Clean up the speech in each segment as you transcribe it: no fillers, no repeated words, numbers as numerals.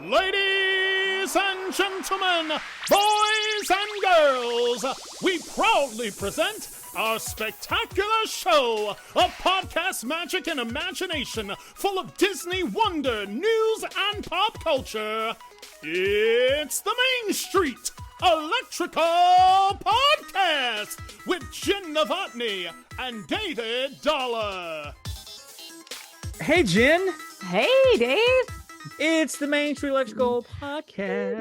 Ladies and gentlemen, boys and girls, we proudly present our spectacular show of podcast magic and imagination full of Disney wonder, news, and pop culture. It's the Main Street Electrical Podcast with Jenn and David Dollar. Hey, Jenn. Hey, Dave. It's the Main Street Electrical Podcast.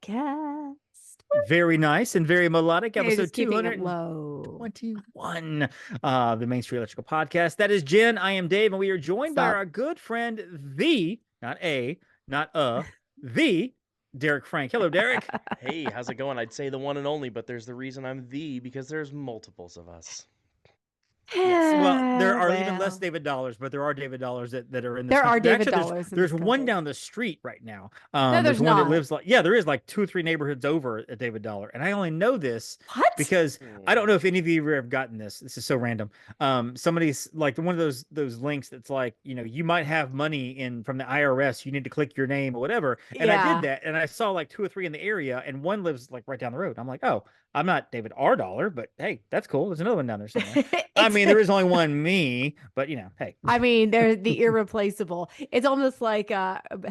Podcast. Very nice and very melodic. Episode 221. The Main Street Electrical Podcast. That is Jenn. I am Dave, and we are joined by our good friend, the Derek Frank. Hello, Derek. Hey, how's it going? I'd say the one and only, but there's the reason I'm because there's multiples of us. Yes. Well, there are even less David Dollars, but there are David Dollars that are in this. There are David Actually, Dollars. There's one down the street right now. No, there's one not. that lives there is like 2 or 3 neighborhoods over at David Dollar, and I only know this because I don't know if any of you have gotten this. This is so random. Somebody's like one of those links that's like, you might have money in from the IRS. You need to click your name or whatever. And I did that, and I saw like 2 or 3 in the area, and one lives like right down the road. I'm like, oh, I'm not David R. Dollar, but hey, that's cool. There's another one down there somewhere. I mean, there is only one me, but hey. I mean, they're the irreplaceable. It's almost like back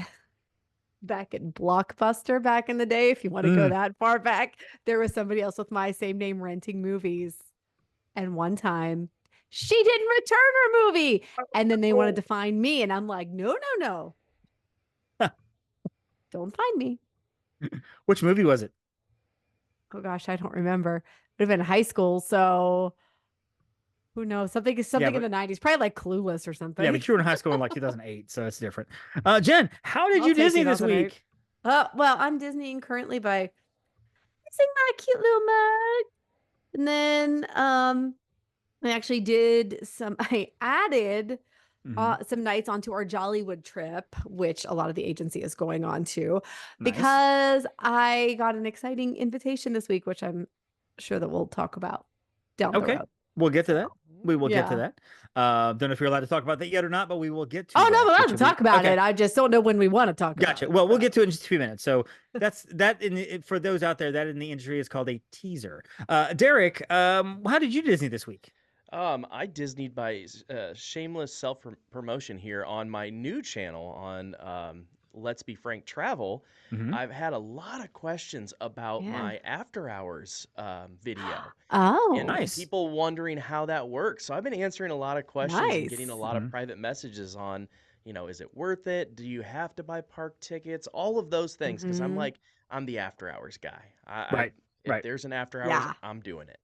in Blockbuster back in the day, if you want to go that far back, there was somebody else with my same name renting movies. And one time she didn't return her movie. And then they wanted to find me. And I'm like, no. Don't find me. Which movie was it? Oh gosh, I don't remember. It would have been high school, so who knows? Something in the 90s, probably like Clueless or something. Yeah, but you were in high school in like 2008, so it's different. Jenn, how did you Disney this week? Well, I'm Disneying currently by using my cute little mug. And then I actually I added some nights onto our Jollywood trip, which a lot of the agency is going on to, because I got an exciting invitation this week, which I'm sure that we'll talk about down the road. We'll get to that. We will get to that. Don't know if you're allowed to talk about that yet or not, but we will get to no, we're allowed to talk about it. I just don't know when we want to talk about it. Well, we'll get to it in just a few minutes. So that's that. For those out there, that in the industry is called a teaser. Derek, how did you Disney this week? I Disneyed by shameless self-promotion here on my new channel on Let's Be Frank Travel. I've had a lot of questions about my after hours video. And nice. People wondering how that works. So I've been answering a lot of questions and getting a lot of private messages on, is it worth it? Do you have to buy park tickets? All of those things. Because I'm the after hours guy. If there's an after hours, I'm doing it.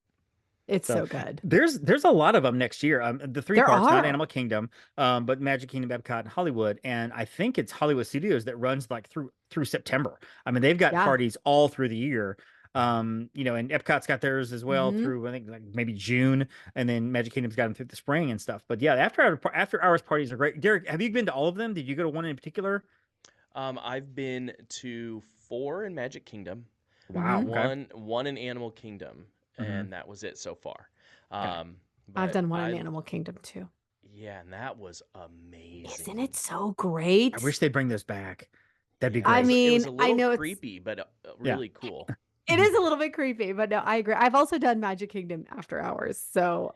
It's so good. There's a lot of them next year. The 3 parks, not Animal Kingdom, but Magic Kingdom, Epcot, and Hollywood. And I think it's Hollywood Studios that runs like through September. I mean, they've got parties all through the year. And Epcot's got theirs as well through, I think, like maybe June, and then Magic Kingdom's got them through the spring and stuff. But yeah, after hours parties are great. Derek, have you been to all of them? Did you go to one in particular? I've been to 4 in Magic Kingdom. Wow. One in Animal Kingdom. And that was it so far. I've done one in Animal Kingdom too. Yeah, and that was amazing. Isn't it so great? I wish they'd bring those back. That'd be great. I mean, it was a little I know creepy, but really cool. It is a little bit creepy, but no, I agree. I've also done Magic Kingdom after hours. So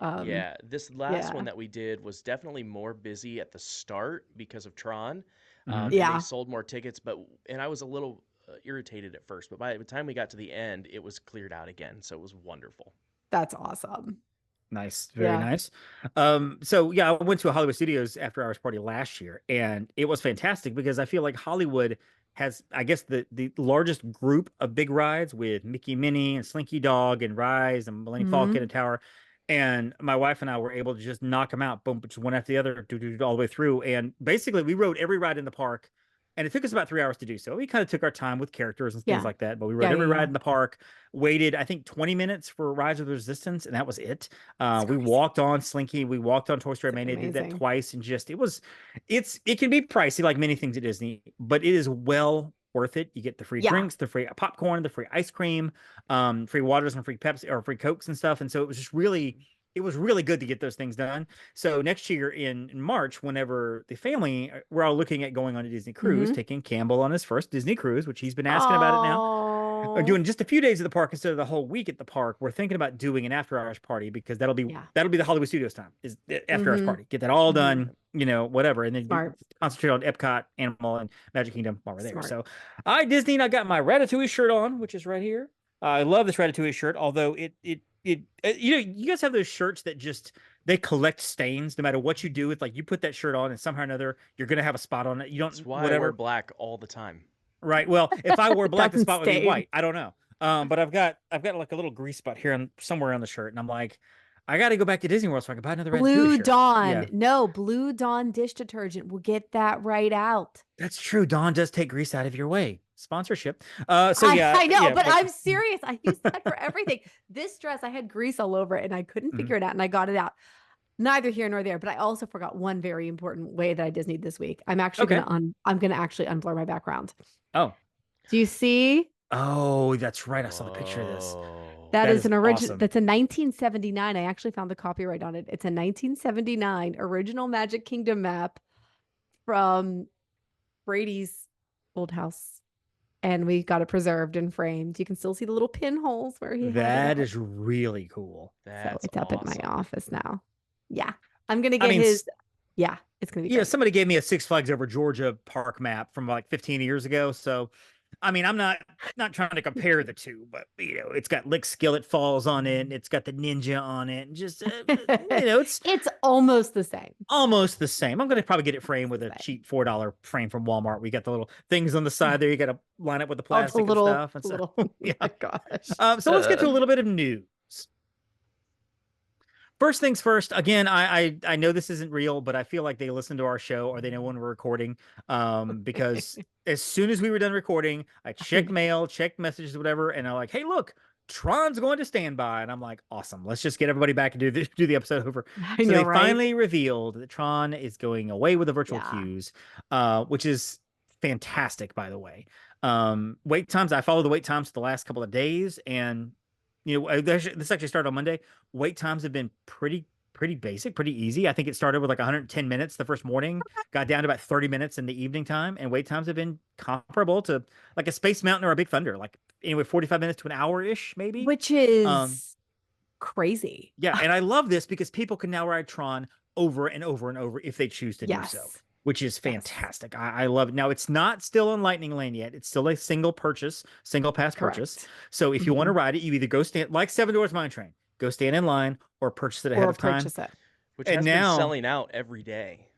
this last one that we did was definitely more busy at the start because of Tron. They sold more tickets, and I was a little irritated at first, but by the time we got to the end, it was cleared out again, so it was wonderful. That's awesome. Nice, very nice. So I went to a Hollywood Studios after hours party last year, and it was fantastic because I feel like Hollywood has, I guess, the largest group of big rides with Mickey, Minnie, and Slinky Dog, and Rise, and Millennium Falcon, and Tower. And my wife and I were able to just knock them out, boom, just one after the other, all the way through. And basically, we rode every ride in the park. And it took us about 3 hours to do so. We kind of took our time with characters and things like that. But we rode every ride in the park, waited, I think, 20 minutes for Rise of the Resistance, and that was it. We walked on Slinky. We walked on Toy Story Mania. Did that twice. And just, it can be pricey like many things at Disney, but it is well worth it. You get the free drinks, the free popcorn, the free ice cream, free waters and free Pepsi or free Cokes and stuff. And so it was just really it was really good to get those things done. So next year in March, whenever the family, we're all looking at going on a Disney cruise, taking Campbell on his first Disney cruise, which he's been asking about it now. Or doing just a few days at the park instead of the whole week at the park. We're thinking about doing an after hours party because that'll be the Hollywood Studios time, is the after hours party. Get that all done, whatever, and then concentrate on Epcot, Animal, and Magic Kingdom while we're there. So Disney, I got my Ratatouille shirt on, which is right here. I love this Ratatouille shirt, although you guys have those shirts that just they collect stains no matter what you do. It's like you put that shirt on and somehow or another you're gonna have a spot on it. You don't. That's why whatever. I wear black all the time. Right. Well, if I wore black, the spot would be white. I don't know. But I've got like a little grease spot here somewhere on the shirt, and I'm like, I got to go back to Disney World so I can buy another Blue shirt. Dawn. Yeah. No, Blue Dawn dish detergent. We'll get that right out. That's true. Dawn does take grease out of your way. Sponsorship. I know, but I'm serious. I use that for everything. This dress, I had grease all over it, and I couldn't figure it out, and I got it out. Neither here nor there, but I also forgot one very important way that I Disneyed this week. I'm actually gonna actually unblur my background. Oh, do you see? Oh, that's right. I saw the picture of this. That is an original. Awesome. That's a 1979. I actually found the copyright on it. It's a 1979 original Magic Kingdom map from Brady's old house, and we got it preserved and framed. You can still see the little pinholes where he. That is really cool. So it's up at my office now. Yeah, I'm gonna get his. Yeah, it's gonna be. Yeah, somebody gave me a Six Flags Over Georgia park map from like 15 years ago. So, I mean, I'm not trying to compare the two, but it's got Lick Skillet Falls on it. And it's got the ninja on it. And just it's almost the same. Almost the same. I'm gonna probably get it framed with a cheap $4 frame from Walmart. We got the little things on the side there. You got to line up with the plastic and stuff. And so, yeah, oh my gosh. So let's get to a little bit of news. First things first, again, I know this isn't real, but I feel like they listen to our show or they know when we're recording. Because as soon as we were done recording, I checked mail, checked messages, whatever, and I'm like, hey, look, Tron's going to standby. And I'm like, awesome. Let's just get everybody back and do the episode over. So they finally revealed that Tron is going away with the virtual queues, which is fantastic, by the way. Wait times, I followed the wait times the last couple of days, and this actually started on Monday. Wait times have been pretty basic, pretty easy. I think it started with like 110 minutes the first morning, got down to about 30 minutes in the evening time, and wait times have been comparable to like a Space Mountain or a Big Thunder, like anyway, 45 minutes to an hour-ish, maybe. Which is crazy. Yeah, and I love this because people can now ride Tron over and over and over if they choose to do so, which is fantastic. I love it. Now, it's not still on Lightning Lane yet. It's still a single pass purchase. So if you want to ride it, you either go stand, like Seven Dwarfs Mine Train, go stand in line or purchase it ahead of time. Which has been selling out every day.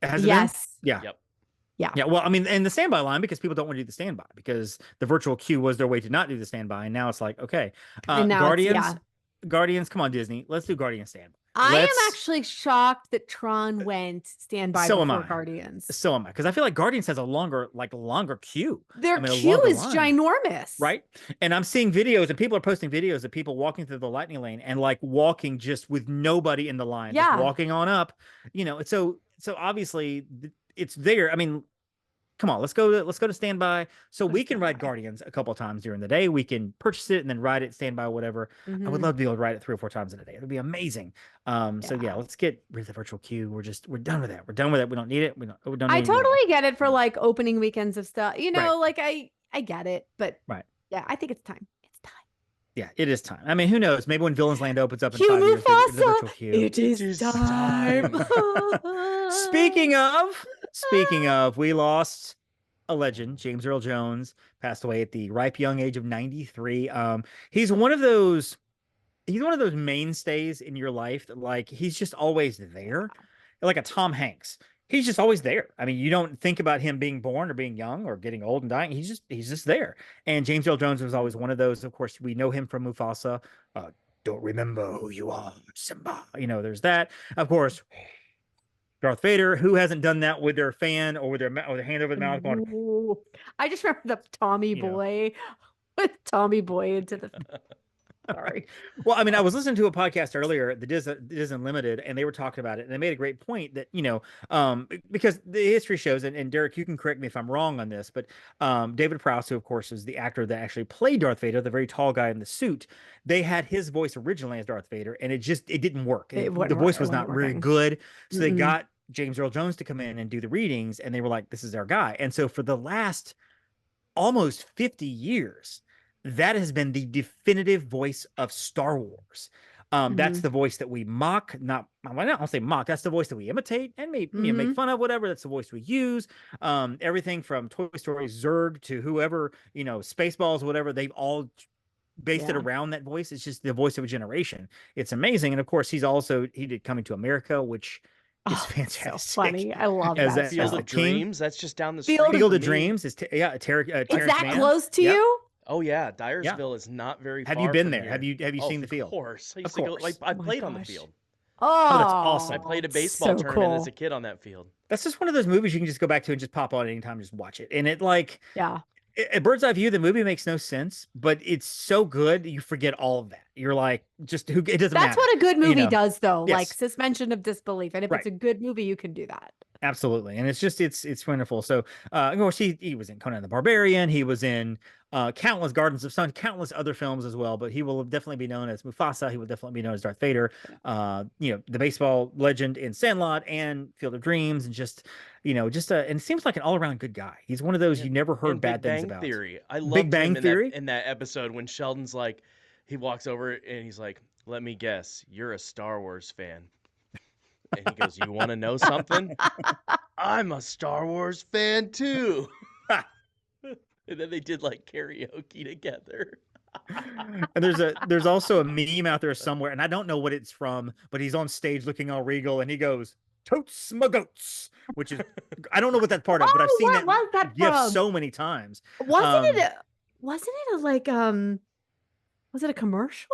Has it been? Yeah. Yep. Yeah. Well, I mean, and the standby line, because people don't want to do the standby because the virtual queue was their way to not do the standby. And now it's like, okay, Guardians, come on, Disney. Let's do Guardians standby. I am actually shocked that Tron went standby before Guardians. So am I, because I feel like Guardians has a longer queue. Their queue is ginormous, right? And I'm seeing videos, and people are posting videos of people walking through the Lightning Lane and like walking just with nobody in the line, just walking on up. So obviously it's there. I mean, come on, let's go to standby so we can ride Guardians a couple of times during the day. We can purchase it and then ride it standby, whatever. I would love to be able to ride it 3 or 4 times in a day. It would be amazing. So let's get rid of the virtual queue. We're done with that. We're done with it. We don't need it. We don't need I totally get it for like opening weekends of stuff. Like I get it, but yeah, I think it's time. Yeah, it is time. I mean, who knows? Maybe when Villains Land opens up in 5 years, the virtual queue. It is time. Speaking of, we lost a legend. James Earl Jones passed away at the ripe young age of 93. He's one of those mainstays in your life that like he's just always there, like a Tom Hanks. He's just always there. I mean, you don't think about him being born or being young or getting old and dying. He's just there. And James Earl Jones was always one of those. Of course, we know him from Mufasa. Don't remember who you are, Simba. There's that. Of course, Darth Vader. Who hasn't done that with their fan or with their hand over the mouth? Going, I just remember the Tommy Boy with Tommy Boy into the. Sorry. Well, I mean, I was listening to a podcast earlier, the Disney Unlimited, and they were talking about it, and they made a great point that, because the history shows, and Derek, you can correct me if I'm wrong on this, but David Prowse, who of course is the actor that actually played Darth Vader, the very tall guy in the suit, they had his voice originally as Darth Vader, and it didn't work. The voice was not very good, so they got James Earl Jones to come in and do the readings, and they were like, "This is our guy." And so for the last almost 50 years, that has been the definitive voice of Star Wars. That's the voice that we mock, I don't say mock, that's the voice that we imitate and make fun of, whatever. That's the voice we use. Everything from Toy Story, Zurg to whoever, Spaceballs, whatever, they've all based it around that voice. It's just the voice of a generation. It's amazing. And of course, he did Coming to America, which is fantastic. So funny. I love that. Field of Dreams, that's just down the street. Field of Dreams is Terrence Is that Mann. close to you? Oh yeah, Dyersville is not very far. Have you been from there? here. Have you seen the field? Of course. I used Of to go, course. I played on the field. Oh, that's awesome. I played a baseball tournament as a kid on that field. That's just one of those movies you can just go back to and just pop on anytime, just watch it. And it a bird's eye view, the movie makes no sense, but it's so good you forget all of that. You're like, it doesn't matter. That's what a good movie does, though. Yes. Like suspension of disbelief. And if it's a good movie, you can do that. Absolutely. And it's wonderful. So, of course, he was in Conan the Barbarian. He was in countless Gardens of Sun, countless other films as well. But he will definitely be known as Mufasa. He will definitely be known as Darth Vader. The baseball legend in Sandlot and Field of Dreams, and and it seems like an all around good guy. He's one of those you never heard bad things about. Theory. I love Big Bang Theory in that episode when Sheldon's like, he walks over and he's like, "Let me guess, you're a Star Wars fan." And he goes, "You want to know something? I'm a Star Wars fan too." And then they did like karaoke together. And there's also a meme out there somewhere, and I don't know what it's from, but he's on stage looking all regal, and he goes, "Totes my goats," which is I don't know what that part of, but I've seen that gif so many times. Wasn't it was it a commercial?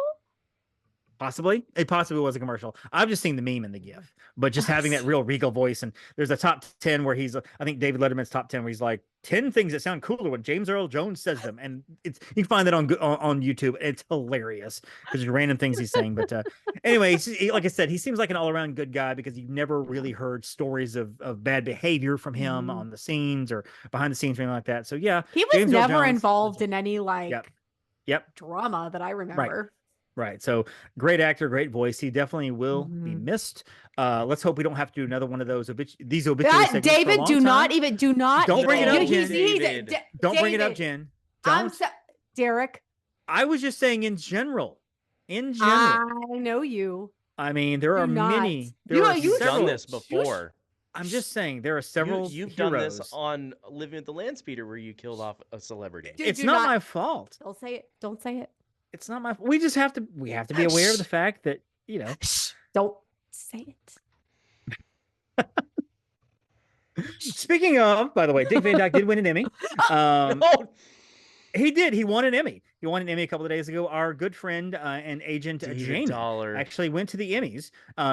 Possibly. It possibly was a commercial. I've just seen the meme and the GIF, but just having that real regal voice. And there's a top 10 where I think David Letterman's top 10 where he's like 10 things that sound cooler when James Earl Jones says them. And you can find that on YouTube. It's hilarious because there's random things he's saying. But anyway, like I said, he seems like an all around good guy because you've never really heard stories of bad behavior from him on the scenes or behind the scenes or anything like that. So yeah, he was James never involved in any Yep. drama that I remember. Right. So great actor, great voice. He definitely will be missed. Let's hope we don't have to do another one of those these obituary segments David, for a long time. Don't bring it up, Jen. Don't bring it up, Jen. Derek. I was just saying in general. I know you. I mean, there are many. You've done this before. I'm just saying there are several. You've done this on Living with the Landspeeder where you killed off a celebrity. It's not my fault. Don't say it. Don't say it. It's not my. We just have to be aware of the fact that Don't say it. Speaking of, by the way, Dick Van Dyke did win an Emmy. No. He did. He won an Emmy. He won an Emmy a couple of days ago. Our good friend and agent Jamie actually went to the Emmys,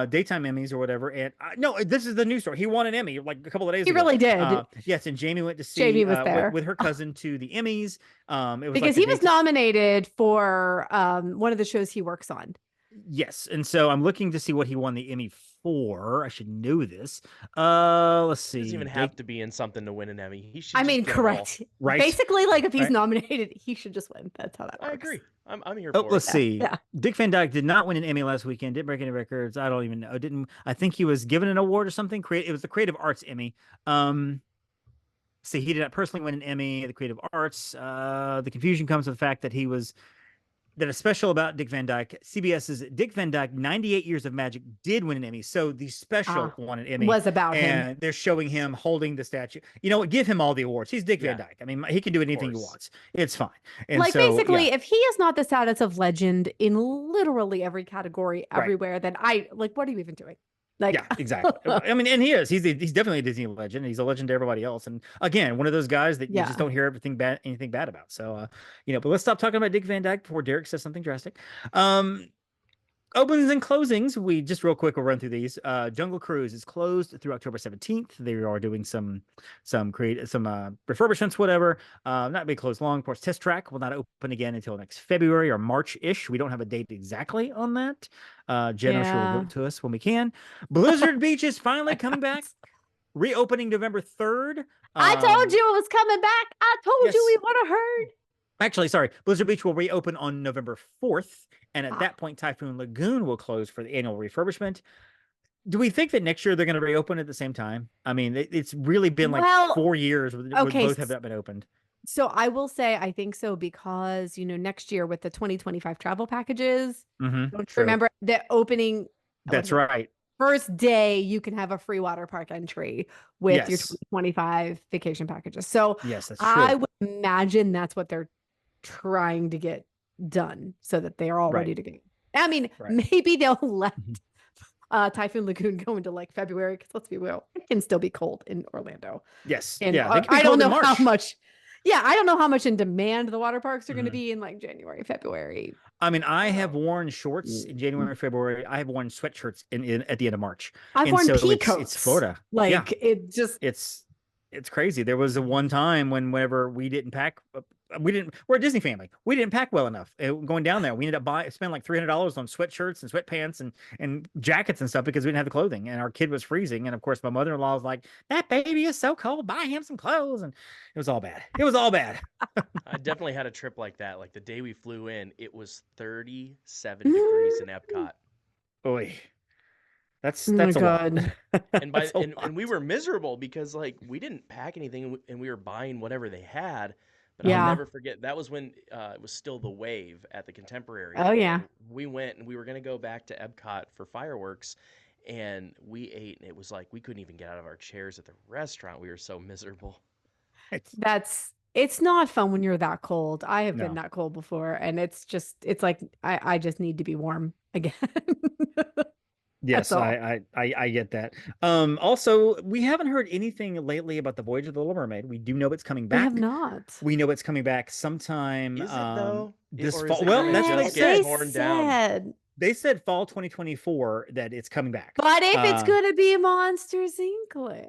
daytime Emmys or whatever. And no, this is the news story. He won an Emmy like a couple of days ago. He really did. Yes, and Jamie went to see. Jamie was there with her cousin to the Emmys. It was because he was nominated for one of the shows he works on. Yes, and so I'm looking to see what he won the Emmy for. I should know this. Let's see. He doesn't even have to be in something to win an Emmy. He should. Correct. Right. Basically, like if he's nominated, he should just win. That's how that works. I agree. I'm here for it. Let's see. Yeah. Dick Van Dyke did not win an Emmy last weekend. Didn't break any records. I don't even know. I think he was given an award or something. It was the Creative Arts Emmy. See, he did not personally win an Emmy. The Creative Arts. The confusion comes with the fact that that a special about Dick Van Dyke, CBS's Dick Van Dyke, 98 Years of Magic, did win an Emmy. So the special won an Emmy. Was about him. And they're showing him holding the statue. You know what? Give him all the awards. He's Dick Van Dyke. I mean, he can do anything he wants. It's fine. And basically, if he is not the status of legend in literally every category everywhere, then what are you even doing? Yeah, exactly. I mean, and he is. He's definitely a Disney legend. He's a legend to everybody else. And again, one of those guys that you just don't hear anything bad about. So, but let's stop talking about Dick Van Dyke before Derek says something drastic. Openings and closings. We just real quick, we'll run through these. Jungle Cruise is closed through October 17th. They are doing some refurbishments, whatever. Not be closed long. Of course, Test Track will not open again until next February or March-ish. We don't have a date exactly on that. Jenn, I'm sure will give it to us when we can. Blizzard Beach is finally coming back. Reopening November 3rd. I told you it was coming back. I told you we would have heard. Actually, sorry. Blizzard Beach will reopen on November 4th. And at that point, Typhoon Lagoon will close for the annual refurbishment. Do we think that next year they're going to reopen at the same time? I mean, it's really been like 4 years where both have not been opened. So I will say I think so because, next year with the 2025 travel packages, don't remember the opening. That's right. First day you can have a free water park entry with your 2025 vacation packages. So yes, that's true. I would imagine that's what they're trying to get done so that they are all ready to go. I mean, maybe they'll let Typhoon Lagoon go into like February because let's be real, it can still be cold in Orlando. Yes. And I don't know how much. Yeah, I don't know how much in demand the water parks are going to be in like January, February. I mean, I have worn shorts in January, February. I have worn sweatshirts at the end of March. I've worn pea coats. It's Florida. It's crazy. There was a one time whenever we didn't pack. We're a Disney family. We didn't pack well enough going down there. We ended up spending like $300 on sweatshirts and sweatpants and jackets and stuff because we didn't have the clothing. And our kid was freezing. And of course, my mother-in-law was like, "That baby is so cold. Buy him some clothes." And it was all bad. I definitely had a trip like that. Like the day we flew in, it was 37 degrees in Epcot. Oy. That's a lot. And we were miserable because like we didn't pack anything and we were buying whatever they had. But I'll never forget, that was when it was still the Wave at the Contemporary. Oh, yeah. We went and we were going to go back to Epcot for fireworks, and we ate, and it was like we couldn't even get out of our chairs at the restaurant. We were so miserable. It's not fun when you're that cold. I have been that cold before, and it's like I just need to be warm again. Yes, I get that. Also, we haven't heard anything lately about the Voyage of the Little Mermaid. We do know it's coming back. We have not. We know it's coming back sometime. Is it though? This fall. Well, that's what they said. They said fall 2024 that it's coming back. But if it's going to be Monsters Inc.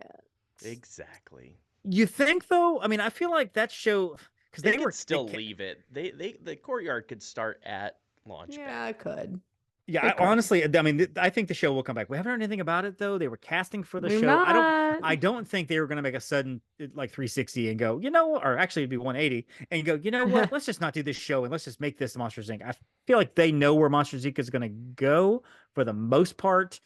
Exactly. You think though? I mean, I feel like that show because they would still leave it. The courtyard could start at launch. Yeah, it could. Yeah, honestly, I mean, I think the show will come back. We haven't heard anything about it though. They were casting for the show. I don't think they were going to make a sudden like 360 and go, or actually it'd be 180 and you go, you know what? Let's just not do this show and let's just make this Monsters Inc. I feel like they know where Monsters Inc. is going to go for the most part.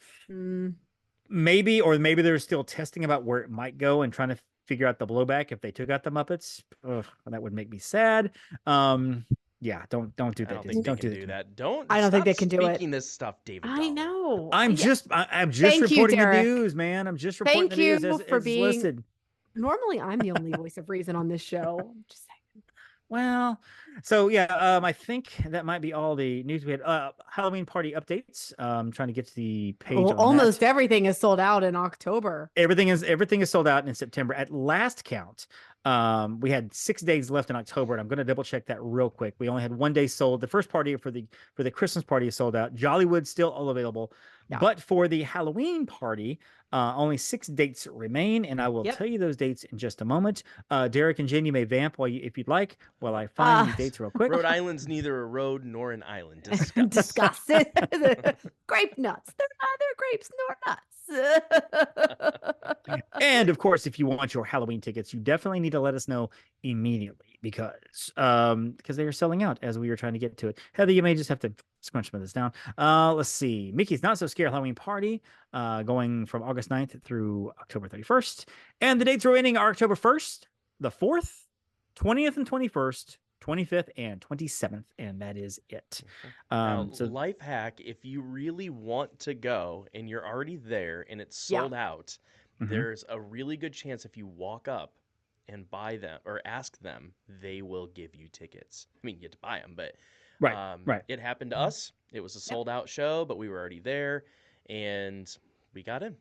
Maybe they're still testing about where it might go and trying to figure out the blowback if they took out the Muppets. Ugh, that would make me sad. Yeah, don't do that. Don't do that. I don't think they can do it. Speaking this stuff, David. I know. I'm just reporting the news, man. I'm just reporting the news as listed. Normally, I'm the only voice of reason on this show. I'm just saying. Well, so yeah, I think that might be all the news we had. Halloween party updates. Trying to get to the page. Well, almost everything is sold out in October. Everything is sold out in September. At last count, we had 6 days left in October, and I'm going to double check that real quick. We only had 1 day sold. The first party for the Christmas party is sold out. Jollywood's still all available, but for the Halloween party, only 6 dates remain, and I will tell you those dates in just a moment. Derek and Jen, you may vamp if you'd like, while I find the dates real quick. Rhode Island's neither a road nor an island. Discuss it. Grape nuts. They're neither grapes nor nuts. And of course, if you want your Halloween tickets, you definitely need to let us know immediately because they are selling out as we are trying to get to it. Heather, you may just have to scrunch some of this down. Let's see. Mickey's Not So Scary Halloween Party going from August 9th through October 31st. And the dates are ending October 1st, the 4th, 20th and 21st, 25th and 27th, and that is it. So life hack, if you really want to go and you're already there and it's sold out, there's a really good chance if you walk up and buy them or ask them, they will give you tickets. I mean, you get to buy them, but right. It happened to us. It was a sold out show, but we were already there and we got in.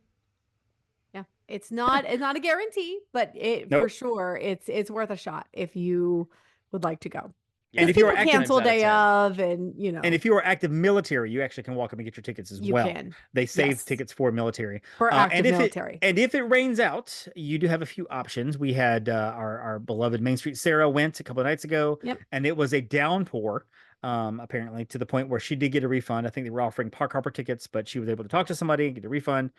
Yeah, it's not a guarantee, but for sure it's worth a shot if you would like to go. Yeah, And if you're active, cancel day of, and and if you are active military, you actually can walk up and get your tickets as well. Can. They save tickets for military. For active military. And if it rains out, you do have a few options. We had our beloved Main Street Sarah went a couple of nights ago, and it was a downpour. Apparently, to the point where she did get a refund. I think they were offering park hopper tickets, but she was able to talk to somebody and get a refund.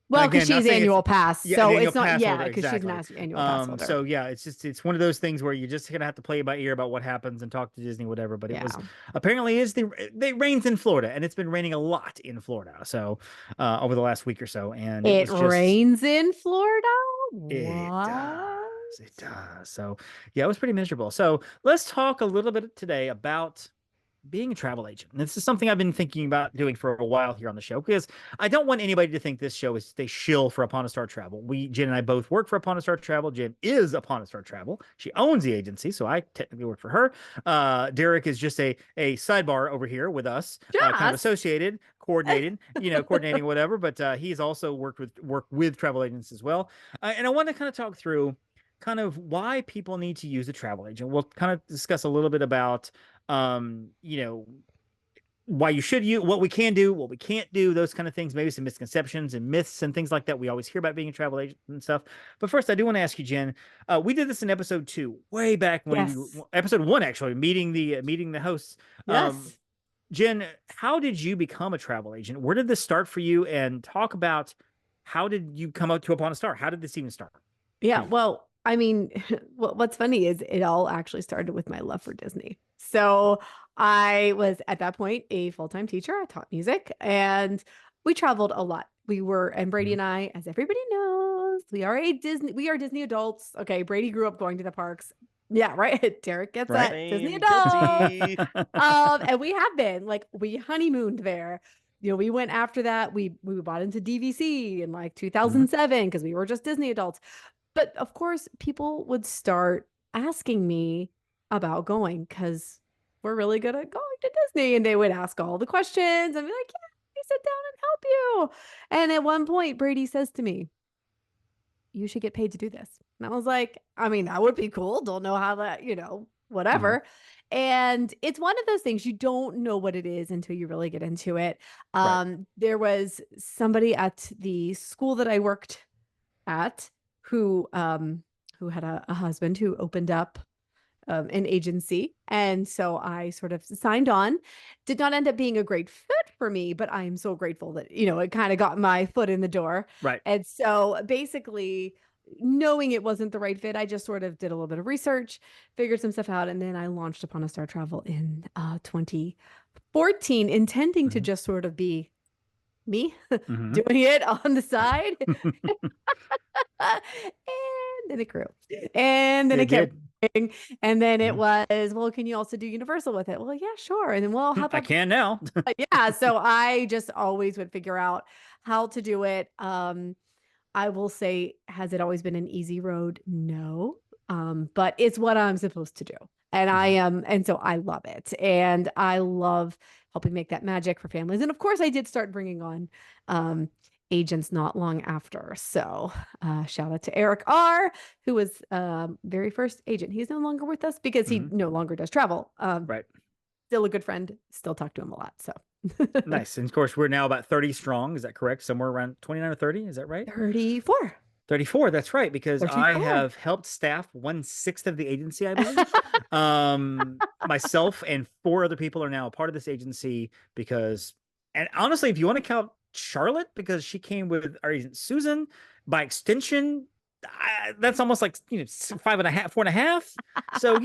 Well, because she's annual pass, so it's not, because she's an annual pass holder. So yeah, it's one of those things where you're just gonna have to play it by ear about what happens and talk to Disney, whatever. But it was apparently it rains in Florida, and it's been raining a lot in Florida. So over the last week or so, and it rains in Florida. It does. So yeah, it was pretty miserable. So let's talk a little bit today about being a travel agent. And this is something I've been thinking about doing for a while here on the show, because I don't want anybody to think this show is they shill for Upon a Star Travel. Jen and I both work for Upon a Star Travel. Jen is Upon a Star Travel. She owns the agency, so I technically work for her. Derek is just a sidebar over here with us, kind of associated, coordinated, coordinating whatever. But he's also worked with travel agents as well. And I want to kind of talk through kind of why people need to use a travel agent. We'll kind of discuss a little bit about why you should use, what we can do, what we can't do, those kind of things, maybe some misconceptions and myths and things like that we always hear about being a travel agent and stuff. But first, I do want to ask you, Jen, we did this in episode 2, way back when episode 1, actually, meeting the hosts. Jen, how did you become a travel agent? Where did this start for you? And talk about, how did you come up to Upon a Star? How did this even start? Yeah, well, I mean, what's funny is it all actually started with my love for Disney. So I was at that point a full-time teacher. I taught music, and we traveled a lot. And Brady and I, as everybody knows, we are Disney adults. Okay, Brady grew up going to the parks. Yeah, right. Derek gets that. Disney adult. And we have been, we honeymooned there. We went after that. We bought into DVC in 2007 because we were just Disney adults. But of course, people would start asking me about going because we're really good at going to Disney. And they would ask all the questions and be like, yeah, let me sit down and help you. And at one point, Brady says to me, you should get paid to do this. And I was like, I mean, that would be cool. Don't know how that, whatever. And it's one of those things, you don't know what it is until you really get into it. There was somebody at the school that I worked at who had a husband who opened up an agency. And so I sort of signed on. Did not end up being a great fit for me, but I'm so grateful that, it kind of got my foot in the door. Right. And so basically, knowing it wasn't the right fit, I just sort of did a little bit of research, figured some stuff out, and then I launched Upon a Star Travel in 2014, intending to just sort of be me doing it on the side. And then it grew. And then it kept growing. And then it was, well, can you also do Universal with it? Well, yeah, sure. And then, well, how about I can now. Yeah. So I just always would figure out how to do it. I will say, has it always been an easy road? No. But it's what I'm supposed to do. And I am. And so I love it. And I love helping make that magic for families. And of course, I did start bringing on agents not long after. So shout out to Eric R., who was very first agent. He's no longer with us because he no longer does travel. Right. Still a good friend. Still talk to him a lot. So nice. And of course, we're now about 30 strong. Is that correct? Somewhere around 29 or 30. Is that right? 34. 34. That's right. Because 34. I have helped staff 1/6 of the agency, I believe. Myself and 4 other people are now a part of this agency because, and honestly, if you want to count Charlotte, because she came with our agent Susan, by extension, that's almost like 5.5, 4.5. So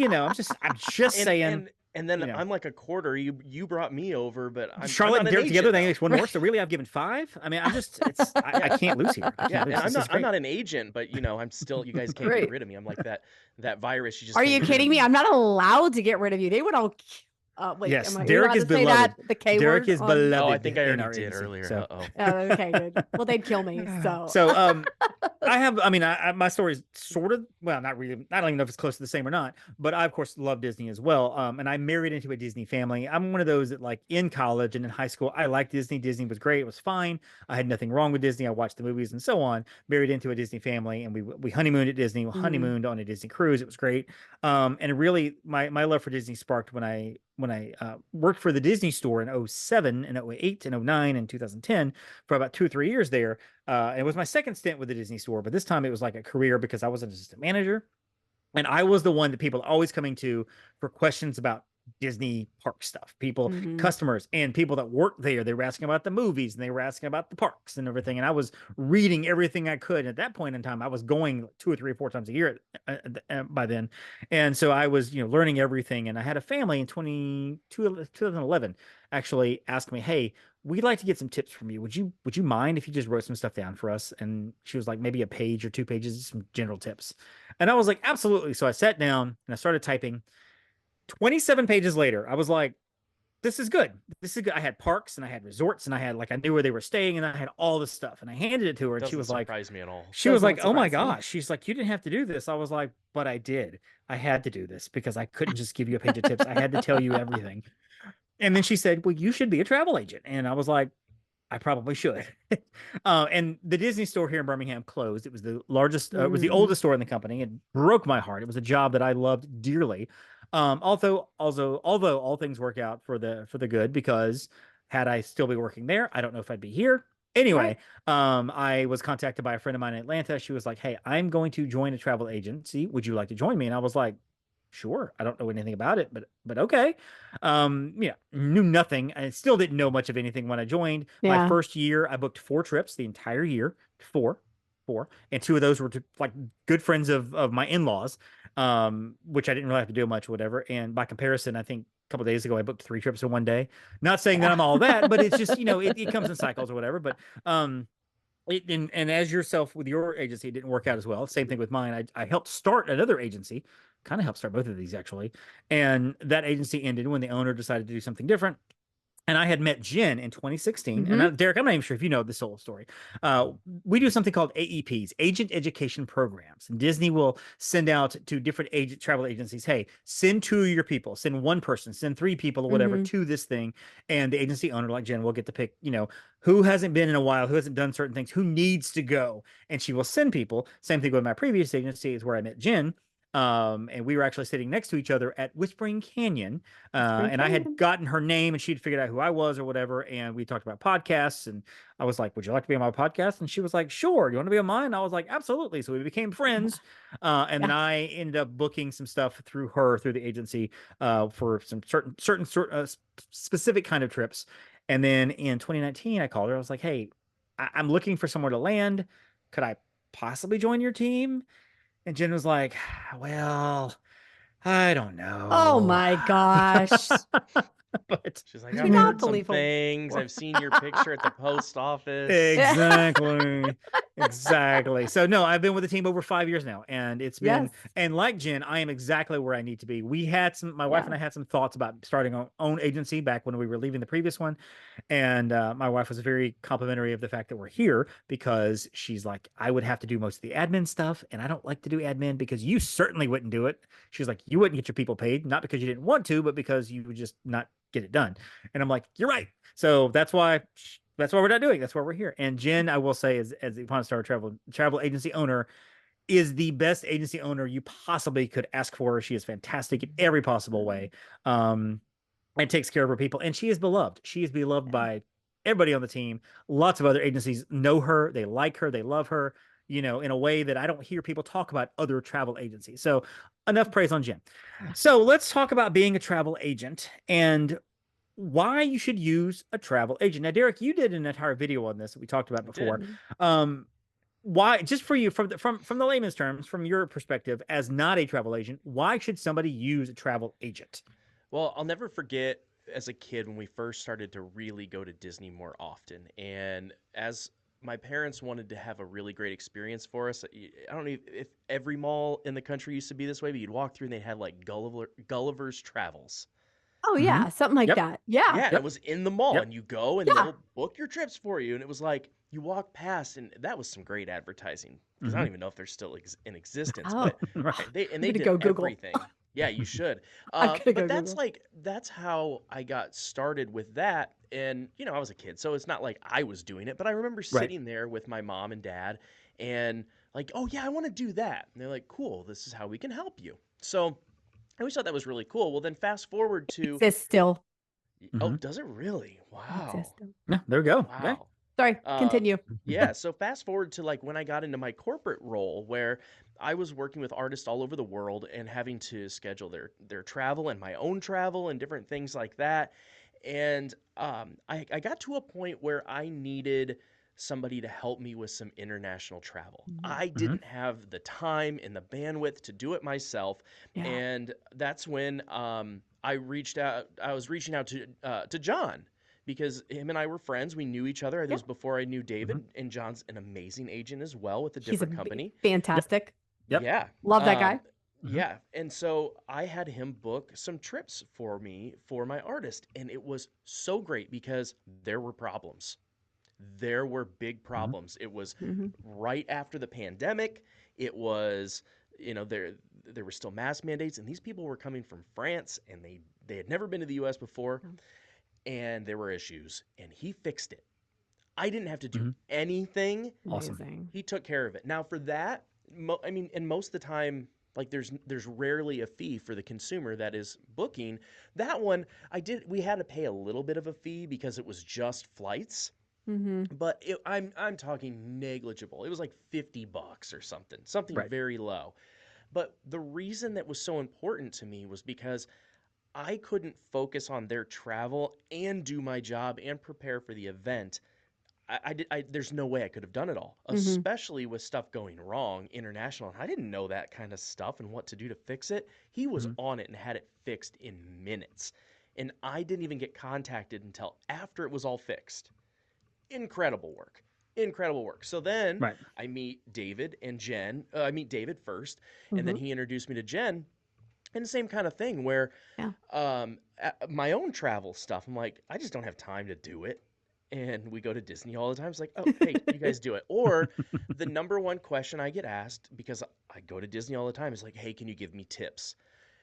I'm just saying. And then I'm like a quarter. You brought me over, but Charlotte I'm and Derek together, they makes one more. So really, I've given 5. I mean, I can't lose here. I'm not an agent, but I'm still. You guys can't get rid of me. I'm like that virus. You just are you kidding me? I'm not allowed to get rid of you. They would all. Wait, Yes, am I Derek allowed is to say beloved. that? The K Derek word is on. Oh, I beloved think I in already our did agency. earlier. So, Uh-oh. Okay, good. Well, they'd kill me. So. so I have, I mean, my story is sort of, well, not really, I don't even know if it's close to the same or not, but I, of course, love Disney as well. And I married into a Disney family. I'm one of those that, like, in college and in high school, I liked Disney. Disney was great. It was fine. I had nothing wrong with Disney. I watched the movies and so on. Married into a Disney family, and we honeymooned at Disney, honeymooned on a Disney cruise. It was great. And really, my love for Disney sparked when I worked for the Disney store in 07 and 08 and 09 and 2010 for about 2 or 3 years there. It was my second stint with the Disney store, but this time it was like a career because I was an assistant manager. And I was the one that people always coming to for questions about Disney park stuff. People, customers, and people that worked there, they were asking about the movies and they were asking about the parks and everything. And I was reading everything I could. And at that point in time, I was going 2 or 3 or 4 times a year by then. And so I was, learning everything. And I had a family in 2011 actually ask me, "Hey, we'd like to get some tips from you. Would you mind if you just wrote some stuff down for us?" And she was like, maybe a page or 2 pages, some general tips. And I was like, absolutely. So I sat down and I started typing. 27 pages later, I was like, this is good. This is good. I had parks and I had resorts and I knew where they were staying and I had all this stuff. And I handed it to her and Doesn't surprise me at all. she was like, oh my gosh. She's like, you didn't have to do this. I was like, but I did. I had to do this because I couldn't just give you a page of tips. I had to tell you everything. And then she said, well, you should be a travel agent. And I was like, I probably should. And the Disney store here in Birmingham closed. It was the largest, it was the oldest store in the company. It broke my heart. It was a job that I loved dearly. Although all things work out for the good, because had I still be working there, I don't know if I'd be here. Anyway, I was contacted by a friend of mine in Atlanta. She was like, "Hey, I'm going to join a travel agency. Would you like to join me?" And I was like, "Sure." I don't know anything about it, but okay. Knew nothing. I still didn't know much of anything when I joined. My first year, I booked 4 trips the entire year. Four, and 2 of those were to, like, good friends of my in-laws, which I didn't really have to do much, whatever. And by comparison, I think a couple of days ago I booked 3 trips in one day. Not saying that I'm all that, but it's just, it comes in cycles or whatever. But and as yourself with your agency, it didn't work out as well. Same thing with mine. I helped start another agency, kind of helped start both of these actually, and that agency ended when the owner decided to do something different. And I had met Jenn in 2016. And Derek, I'm not even sure if you know this whole story. We do something called AEPs, Agent Education Programs. And Disney will send out to different travel agencies, hey, send 2 of your people, send 1 person, send 3 people or whatever to this thing. And the agency owner, like Jenn, will get to pick, who hasn't been in a while, who hasn't done certain things, who needs to go. And she will send people. Same thing with my previous agency is where I met Jenn. And we were actually sitting next to each other at Whispering Canyon. And I had gotten her name and she'd figured out who I was or whatever. And we talked about podcasts and I was like, would you like to be on my podcast? And she was like, sure. You want to be on mine? I was like, absolutely. So we became friends. And then I ended up booking some stuff through the agency, for some certain specific kind of trips. And then in 2019, I called her. I was like, hey, I'm looking for somewhere to land. Could I possibly join your team? And Jenn was like, well, I don't know. Oh my gosh. But she's like, I've heard some things. I've seen your picture at the post office. Exactly. So no, I've been with the team over 5 years now, and it's been, and like Jenn, I am exactly where I need to be. My wife and I had some thoughts about starting our own agency back when we were leaving the previous one. And my wife was very complimentary of the fact that we're here, because she's like, I would have to do most of the admin stuff. And I don't like to do admin because you certainly wouldn't do it. She's like, you wouldn't get your people paid, not because you didn't want to, but because you would just not get it done. And I'm like, you're right. So that's why we're not doing. That's why we're here. And Jenn, I will say, as the Upon Star travel agency owner, is the best agency owner you possibly could ask for. She is fantastic in every possible way. And takes care of her people. And she is beloved. She is beloved by everybody on the team. Lots of other agencies know her. They like her. They love her, in a way that I don't hear people talk about other travel agencies. So enough praise on Jenn. So let's talk about being a travel agent and why you should use a travel agent. Now, Derek, you did an entire video on this that we talked about before. Why, just for you, from the layman's terms, from your perspective as not a travel agent, why should somebody use a travel agent? Well, I'll never forget as a kid when we first started to really go to Disney more often. And as my parents wanted to have a really great experience for us, I don't know if every mall in the country used to be this way, but you'd walk through and they had like Gulliver's Travels. Oh yeah, something like that. Yeah. Yeah, and it was in the mall, and you go and Yeah. they'll book your trips for you. And it was like you walk past, and that was some great advertising because I don't even know if they're still in existence, Oh, but Right. they I'm did gonna go Google. everything. Yeah, you should. I'm gonna But go Google. that's how I got started with that. And I was a kid, so it's not like I was doing it, but I remember sitting there with my mom and dad, and like, oh yeah, I want to do that. And they're like, cool, this is how we can help you. So I always thought that was really cool. Well, then fast forward to Exists still. Oh, does it really? It Wow. exists still. Yeah, there we go. Okay. Wow. Sorry, Um, continue. yeah, so fast forward to like when I got into my corporate role where I was working with artists all over the world and having to schedule their travel and my own travel and different things like that. And I got to a point where I needed somebody to help me with some international travel. I didn't have the time and the bandwidth to do it myself. Yeah. And that's when I was reaching out to John because him and I were friends. We knew each other. It was before I knew David, and John's an amazing agent as well with a different company. Fantastic. Yep. Yeah. Love that guy. Yeah. And so I had him book some trips for me for my artist. And it was so great because there were problems. There were big problems. It was right after the pandemic. It was, there were still mask mandates, and these people were coming from France, and they had never been to the US before, and there were issues, and he fixed it. I didn't have to do anything. Awesome. Amazing. He took care of it. Now for that, and most of the time, like there's rarely a fee for the consumer that is booking. That one, we had to pay a little bit of a fee because it was just flights. But I'm talking negligible. It was like $50 or something very low. But the reason that was so important to me was because I couldn't focus on their travel and do my job and prepare for the event. There's no way I could have done it all, especially with stuff going wrong international. I didn't know that kind of stuff and what to do to fix it. He was on it and had it fixed in minutes. And I didn't even get contacted until after it was all fixed. Incredible work. So then I meet David and Jenn. I meet David first, and then he introduced me to Jenn. And the same kind of thing where my own travel stuff, I'm like, I just don't have time to do it. And we go to Disney all the time. It's like, oh, hey, you guys do it. Or the number one question I get asked, because I go to Disney all the time, is like, hey, can you give me tips?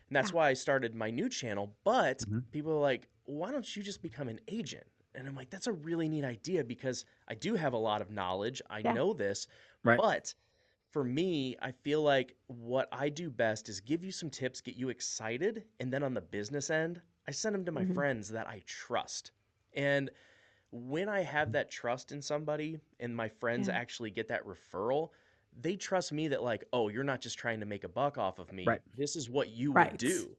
And that's why I started my new channel. But people are like, why don't you just become an agent? And I'm like, that's a really neat idea because I do have a lot of knowledge. I know this. But for me, I feel like what I do best is give you some tips, get you excited. And then on the business end, I send them to my friends that I trust. And when I have that trust in somebody and my friends actually get that referral, they trust me that like, oh, you're not just trying to make a buck off of me. This is what you would do.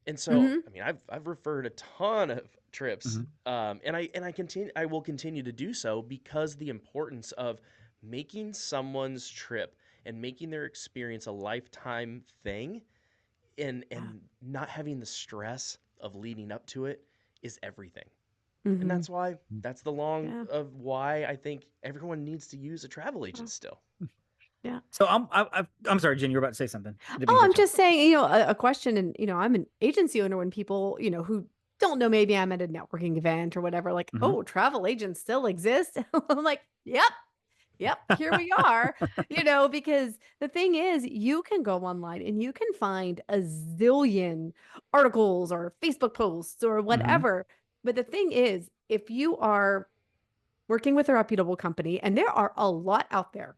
And so, I mean, I've referred a ton of trips, and I will continue to do so because the importance of making someone's trip and making their experience a lifetime thing, and not having the stress of leading up to it is everything. And that's the long of why I think everyone needs to use a travel agent still. Yeah. So I'm sorry, Jenn, you were about to say something. I'm just saying, a question, and I'm an agency owner. When people, who don't know, maybe I'm at a networking event or whatever, like, oh, travel agents still exist. I'm like, yep, here we are. Because the thing is, you can go online and you can find a zillion articles or Facebook posts or whatever. But the thing is, if you are working with a reputable company, and there are a lot out there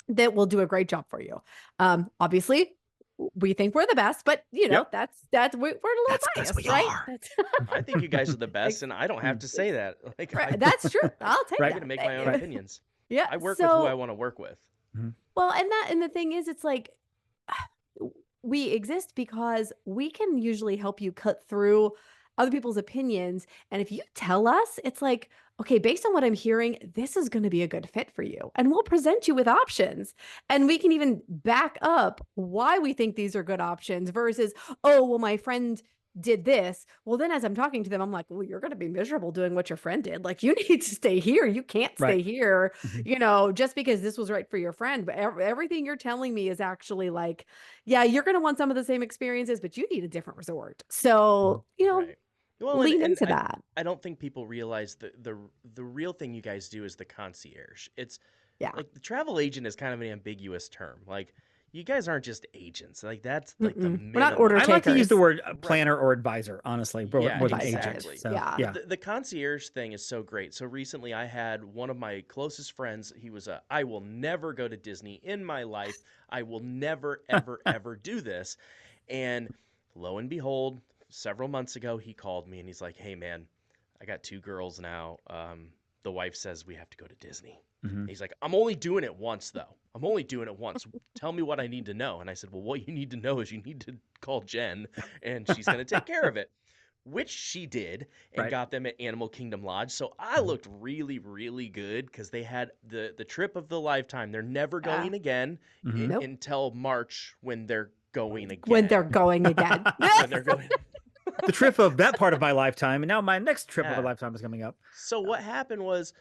that will do a great job for you. Obviously, we think we're the best, but that's we're a little biased, right? I think you guys are the best, and I don't have to say that. Like, that's true. I'll take I'm that. going to make my own opinions. Yeah, I work with who I want to work with. Well, and the thing is, it's like we exist because we can usually help you cut through other people's opinions. And if you tell us, it's like, okay, based on what I'm hearing, this is going to be a good fit for you. And we'll present you with options. And we can even back up why we think these are good options versus, oh, well, my friend did this. Well, then as I'm talking to them, I'm like, well, you're going to be miserable doing what your friend did. Like, you need to stay here. You can't stay here, just because this was right for your friend. But everything you're telling me is actually like, yeah, you're going to want some of the same experiences, but you need a different resort. So, Well, lean and into that. I don't think people realize the real thing you guys do is the concierge. It's like the travel agent is kind of an ambiguous term. Like you guys aren't just agents. Like that's like the We're not minimum. order I like to use the takers. word planner or advisor, honestly, Yeah, more than exactly. agent. So Yeah. yeah. But the concierge thing is so great. So recently I had one of my closest friends. He was I will never go to Disney in my life. I will never, ever, ever do this. And lo and behold, several months ago, he called me and he's like, hey, man, I got 2 girls now. The wife says we have to go to Disney. He's like, I'm only doing it once, though. I'm only doing it once. Tell me what I need to know. And I said, well, what you need to know is you need to call Jenn, and she's going to take care of it, which she did, and got them at Animal Kingdom Lodge. So I looked really, really good because they had the trip of the lifetime. They're never going again Nope. until March when they're going again. When they're going again. When they're going. The trip of that part of my lifetime, and now my next trip of a lifetime is coming up. So what happened was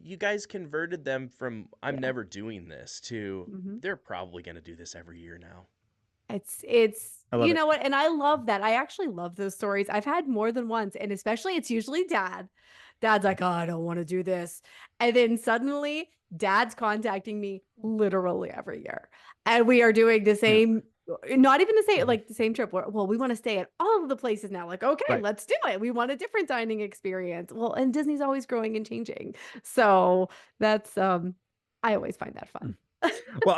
you guys converted them from I'm never doing this to they're probably going to do this every year now. It's you know what, and I love that. I actually love those stories. I've had more than once, and especially it's usually dad's like, oh, I don't want to do this, and then suddenly dad's contacting me literally every year, and we are doing the same, not even the same, like the same trip. Well, we want to stay at all of the places now. Like, okay, let's do it. We want a different dining experience. Well, and Disney's always growing and changing, so that's I always find that fun. Well,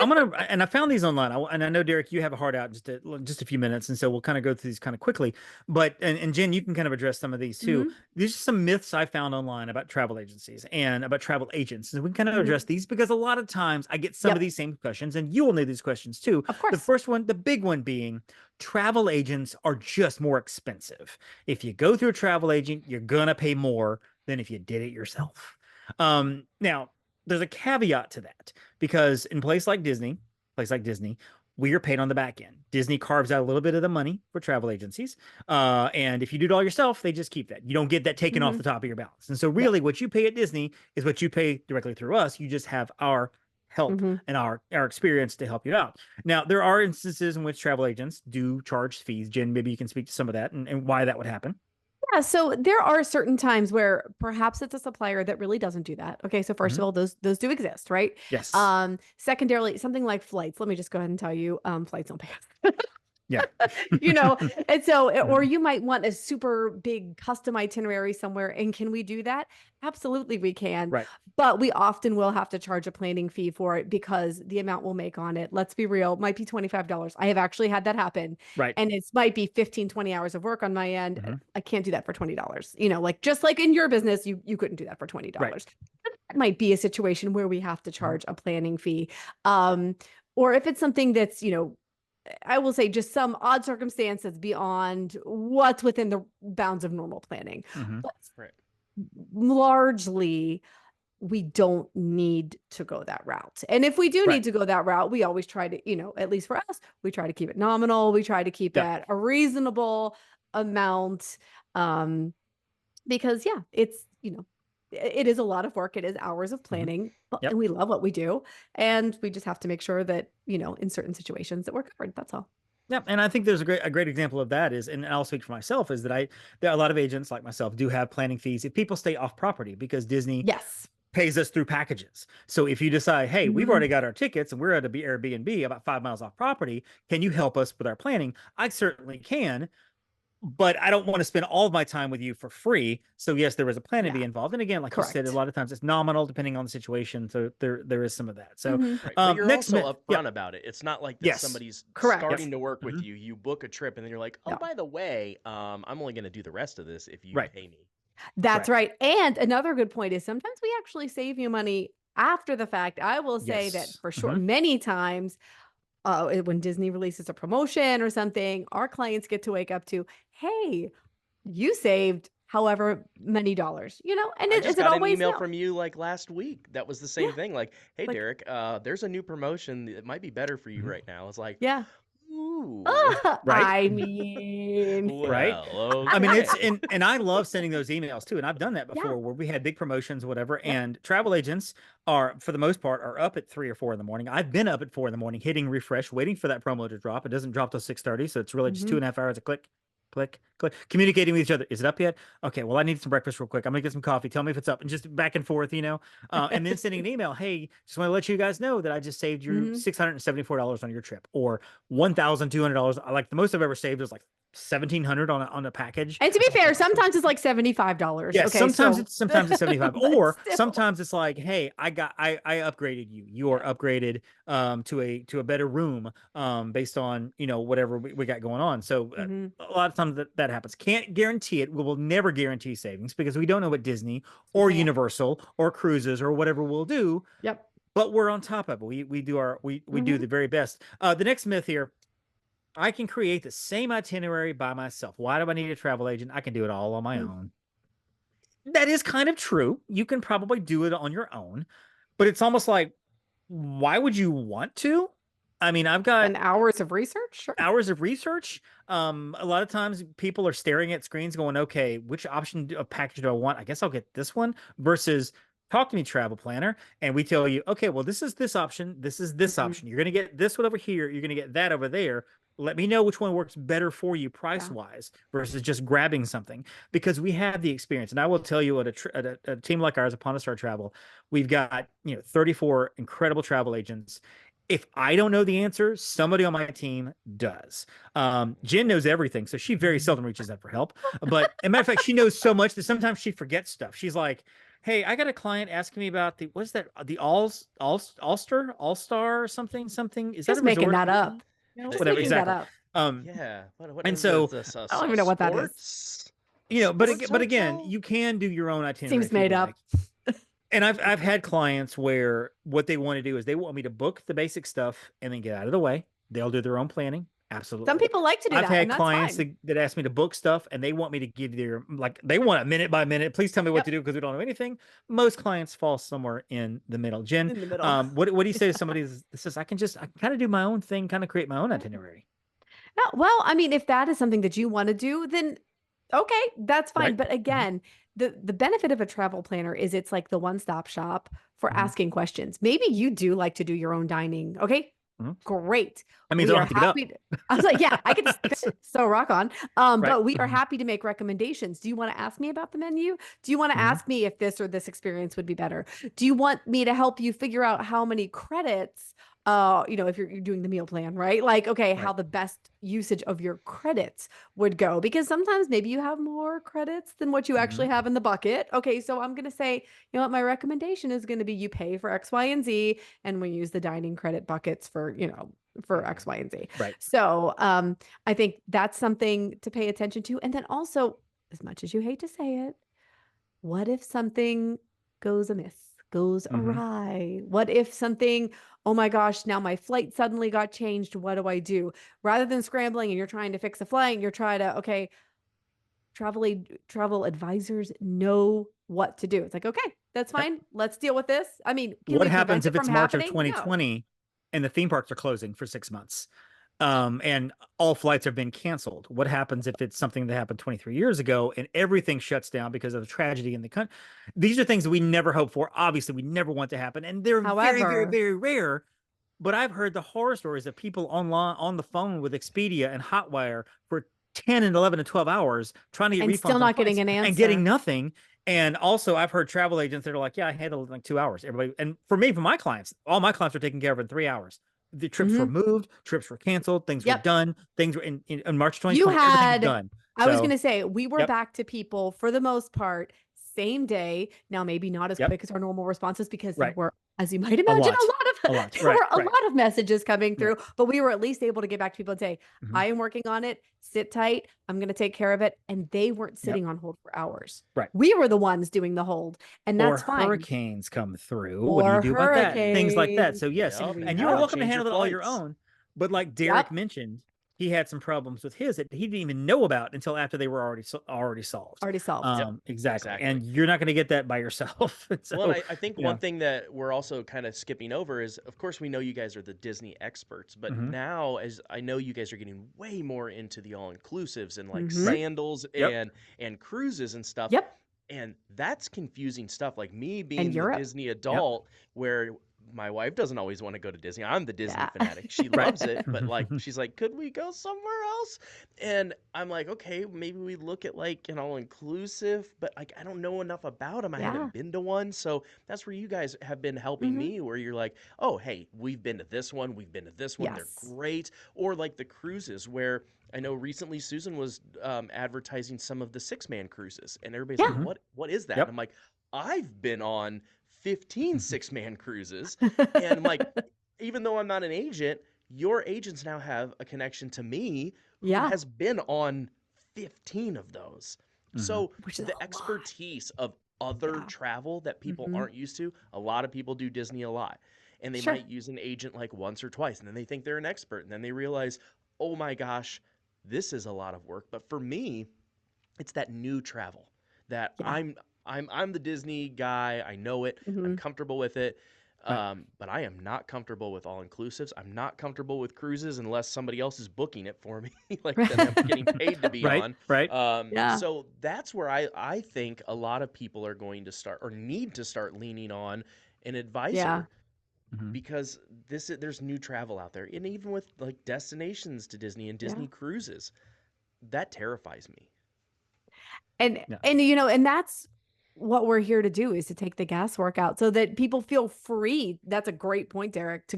and I found these online, and I know, Derek, you have a heart out just a few minutes, and so we'll kind of go through these kind of quickly. But and Jenn, you can kind of address some of these too. These are some myths I found online about travel agencies and about travel agents, and we can kind of address these because a lot of times I get some of these same questions, and you will need these questions too. Of course. The first one, the big one being, travel agents are just more expensive. If you go through a travel agent, you're gonna pay more than if you did it yourself. Now, there's a caveat to that because in a place like Disney, we are paid on the back end. Disney carves out a little bit of the money for travel agencies. And if you do it all yourself, they just keep that. You don't get that taken off the top of your balance. And so really what you pay at Disney is what you pay directly through us. You just have our help and our experience to help you out. Now, there are instances in which travel agents do charge fees. Jenn, maybe you can speak to some of that and why that would happen. Yeah, so there are certain times where perhaps it's a supplier that really doesn't do that. Okay, so first of all, those do exist, right? Yes. Secondarily, something like flights. Let me just go ahead and tell you, flights don't pay us. Yeah. And so, or you might want a super big custom itinerary somewhere. And can we do that? Absolutely, we can. Right. But we often will have to charge a planning fee for it because the amount we'll make on it, let's be real, might be $25. I have actually had that happen. Right. And it might be 15, 20 hours of work on my end. I can't do that for $20. Like just like in your business, you couldn't do that for $20. Right. That might be a situation where we have to charge a planning fee. Or if it's something that's, I will say just some odd circumstance that's beyond what's within the bounds of normal planning. But largely, we don't need to go that route. And if we do need to go that route, we always try to, at least for us, we try to keep it nominal. We try to keep it a reasonable amount. Because it's, it is a lot of work. It is hours of planning, and we love what we do. And we just have to make sure that, in certain situations that we're covered. That's all. Yeah. And I think there's a great example of that is, and I'll speak for myself, is that there are a lot of agents like myself do have planning fees if people stay off property because Disney pays us through packages. So if you decide, hey, we've already got our tickets and we're at a Airbnb about 5 miles off property, can you help us with our planning? I certainly can. But I don't want to spend all of my time with you for free. So yes, there was a plan to be involved. And again, like you said, a lot of times it's nominal depending on the situation. So there is some of that. So but you're also upfront about it. It's not like that somebody's starting to work with you. You book a trip and then you're like, oh, by the way, I'm only going to do the rest of this if you pay me. That's right. And another good point is sometimes we actually save you money after the fact. I will say that for sure, many times when Disney releases a promotion or something, our clients get to wake up to, hey, you saved however many dollars, and I just got an email from you like last week. That was the same thing. Like, hey, Derek, there's a new promotion. It might be better for you right now. It's like, ooh. I mean, okay. I mean, and I love sending those emails too. And I've done that before where we had big promotions, whatever. And travel agents are, for the most part, are up at 3 or 4 in the morning. I've been up at 4 in the morning, hitting refresh, waiting for that promo to drop. It doesn't drop till 6:30. So it's really just 2.5 hours a click. click, click, communicating with each other. Is it up yet? Okay, well, I need some breakfast real quick. I'm gonna get some coffee. Tell me if it's up, and just back and forth, and then sending an email. Hey, just want to let you guys know that I just saved you $674 on your trip, or $1,200. Like the most I've ever saved was like $1,700 on a package. And to be fair, sometimes it's like $75. Yeah, okay, sometimes it's 75, or still. sometimes it's like, hey, I upgraded you. You are upgraded to a better room based on whatever we got going on. So a lot of times that happens. Can't guarantee it. We will never guarantee savings because we don't know what Disney or Universal or cruises or whatever will do. Yep. But we're on top of it. We do the very best. The next myth here. I can create the same itinerary by myself. Why do I need a travel agent? I can do it all on my own. That is kind of true. You can probably do it on your own, but it's almost like, why would you want to? I mean, I've got hours of research. Sure. Hours of research. A lot of times people are staring at screens going, okay, which option of package do I want? I guess I'll get this one versus talk to me, travel planner. And we tell you, okay, well, this is this option. This is this option. You're going to get this one over here. You're going to get that over there. Let me know which one works better for you price-wise versus just grabbing something, because we have the experience. And I will tell you, at a team like ours, Upon a Star Travel, we've got 34 incredible travel agents. If I don't know the answer, somebody on my team does. Jenn knows everything, so she very seldom reaches out for help. But as a matter of fact, she knows so much that sometimes she forgets stuff. She's like, hey, I got a client asking me about the All-Star or something. Is just that a making resort? that up? Whatever, exactly. Yeah. What and so this, I don't even know what that is. But again, you can do your own itinerary. Seems made up. And I've had clients where what they want to do is they want me to book the basic stuff and then get out of the way. They'll do their own planning. Absolutely. Some people like to do that. I've had clients that ask me to book stuff and they want me to give they want a minute by minute. Please tell me what to do because we don't know anything. Most clients fall somewhere in the middle. Jenn, what do you say to somebody that says, I can kind of do my own thing, kind of create my own itinerary? No, well, I mean, if that is something that you want to do, then okay, that's fine. Right. But again, the benefit of a travel planner is it's like the one-stop shop for asking questions. Maybe you do like to do your own dining. Okay. Great. I mean, I don't have to get up. I was like, yeah, I can just so rock on. But we are happy to make recommendations. Do you want to ask me about the menu? Do you want to ask me if this or this experience would be better? Do you want me to help you figure out how many credits, if you're doing the meal plan, right? Like, okay, how the best usage of your credits would go, because sometimes maybe you have more credits than what you actually have in the bucket. Okay, so I'm going to say, you know what, my recommendation is going to be you pay for X, Y, and Z, and we use the dining credit buckets for X, Y, and Z. Right. So I think that's something to pay attention to. And then also, as much as you hate to say it, what if something goes amiss, goes awry? What if something, oh my gosh, now my flight suddenly got changed. What do I do? Rather than scrambling and you're trying to fix a flight, you're trying to, okay, travel advisors know what to do. It's like, okay, that's fine. Let's deal with this. I mean, what happens if it's March of 2020 and the theme parks are closing for 6 months? And all flights have been canceled. What happens if it's something that happened 23 years ago and everything shuts down because of the tragedy in the country? These are things that we never hope for. Obviously, we never want to happen. And they're very, very, very rare. But I've heard the horror stories of people on the phone with Expedia and Hotwire for 10 and 11 and 12 hours trying to get refunds. Still not getting an answer. And getting nothing. And also, I've heard travel agents that are like, yeah, I handled it in like 2 hours. Everybody, and for my clients, all my clients are taken care of in 3 hours. The trips were moved, trips were canceled, things were done, things were in March 2020, everything's done. I was going to say, we were back to people for the most part, same day. Now, maybe not as quick as our normal responses because there were, as you might imagine, a lot of messages coming through, but we were at least able to get back to people and say, I am working on it. Sit tight. I'm going to take care of it. And they weren't sitting on hold for hours. Right. We were the ones doing the hold, and that's fine. Hurricanes come through. What do you do about that? Things like that. So yes, and you're welcome to handle it all your own. But like Derek mentioned, he had some problems with his that he didn't even know about until after they were already solved. Exactly. And you're not going to get that by yourself. So, well, I think one thing that we're also kind of skipping over is, of course, we know you guys are the Disney experts, but now, as I know, you guys are getting way more into the all-inclusives and like sandals and cruises and stuff. And that's confusing stuff. Like me being the Disney adult, where my wife doesn't always want to go to Disney. I'm the Disney fanatic. She loves it, but like she's like, could we go somewhere else? And I'm like, okay, maybe we look at like an all-inclusive, but like I don't know enough about them. I haven't been to one. So that's where you guys have been helping me, where you're like, oh, hey, we've been to this one, we've been to this one, they're great. Or like the cruises, where I know recently Susan was advertising some of the 6-man cruises, and everybody's like, what is that? And I'm like, I've been on 15 6-man cruises, and I'm like, even though I'm not an agent, your agents now have a connection to me who has been on 15 of those. So the expertise of other travel that people aren't used to, a lot of people do Disney a lot, and they might use an agent like once or twice, and then they think they're an expert, and then they realize, oh my gosh, this is a lot of work. But for me, it's that new travel that I'm the Disney guy. I know it. I'm comfortable with it. But I am not comfortable with all-inclusives. I'm not comfortable with cruises unless somebody else is booking it for me, like that I'm getting paid to be on. So that's where I think a lot of people are going to start, or need to start, leaning on an advisor. Because there's new travel out there, and even with like destinations to Disney and Disney cruises, that terrifies me. And and that's what we're here to do, is to take the guesswork out so that people feel free. That's a great point, Derek, to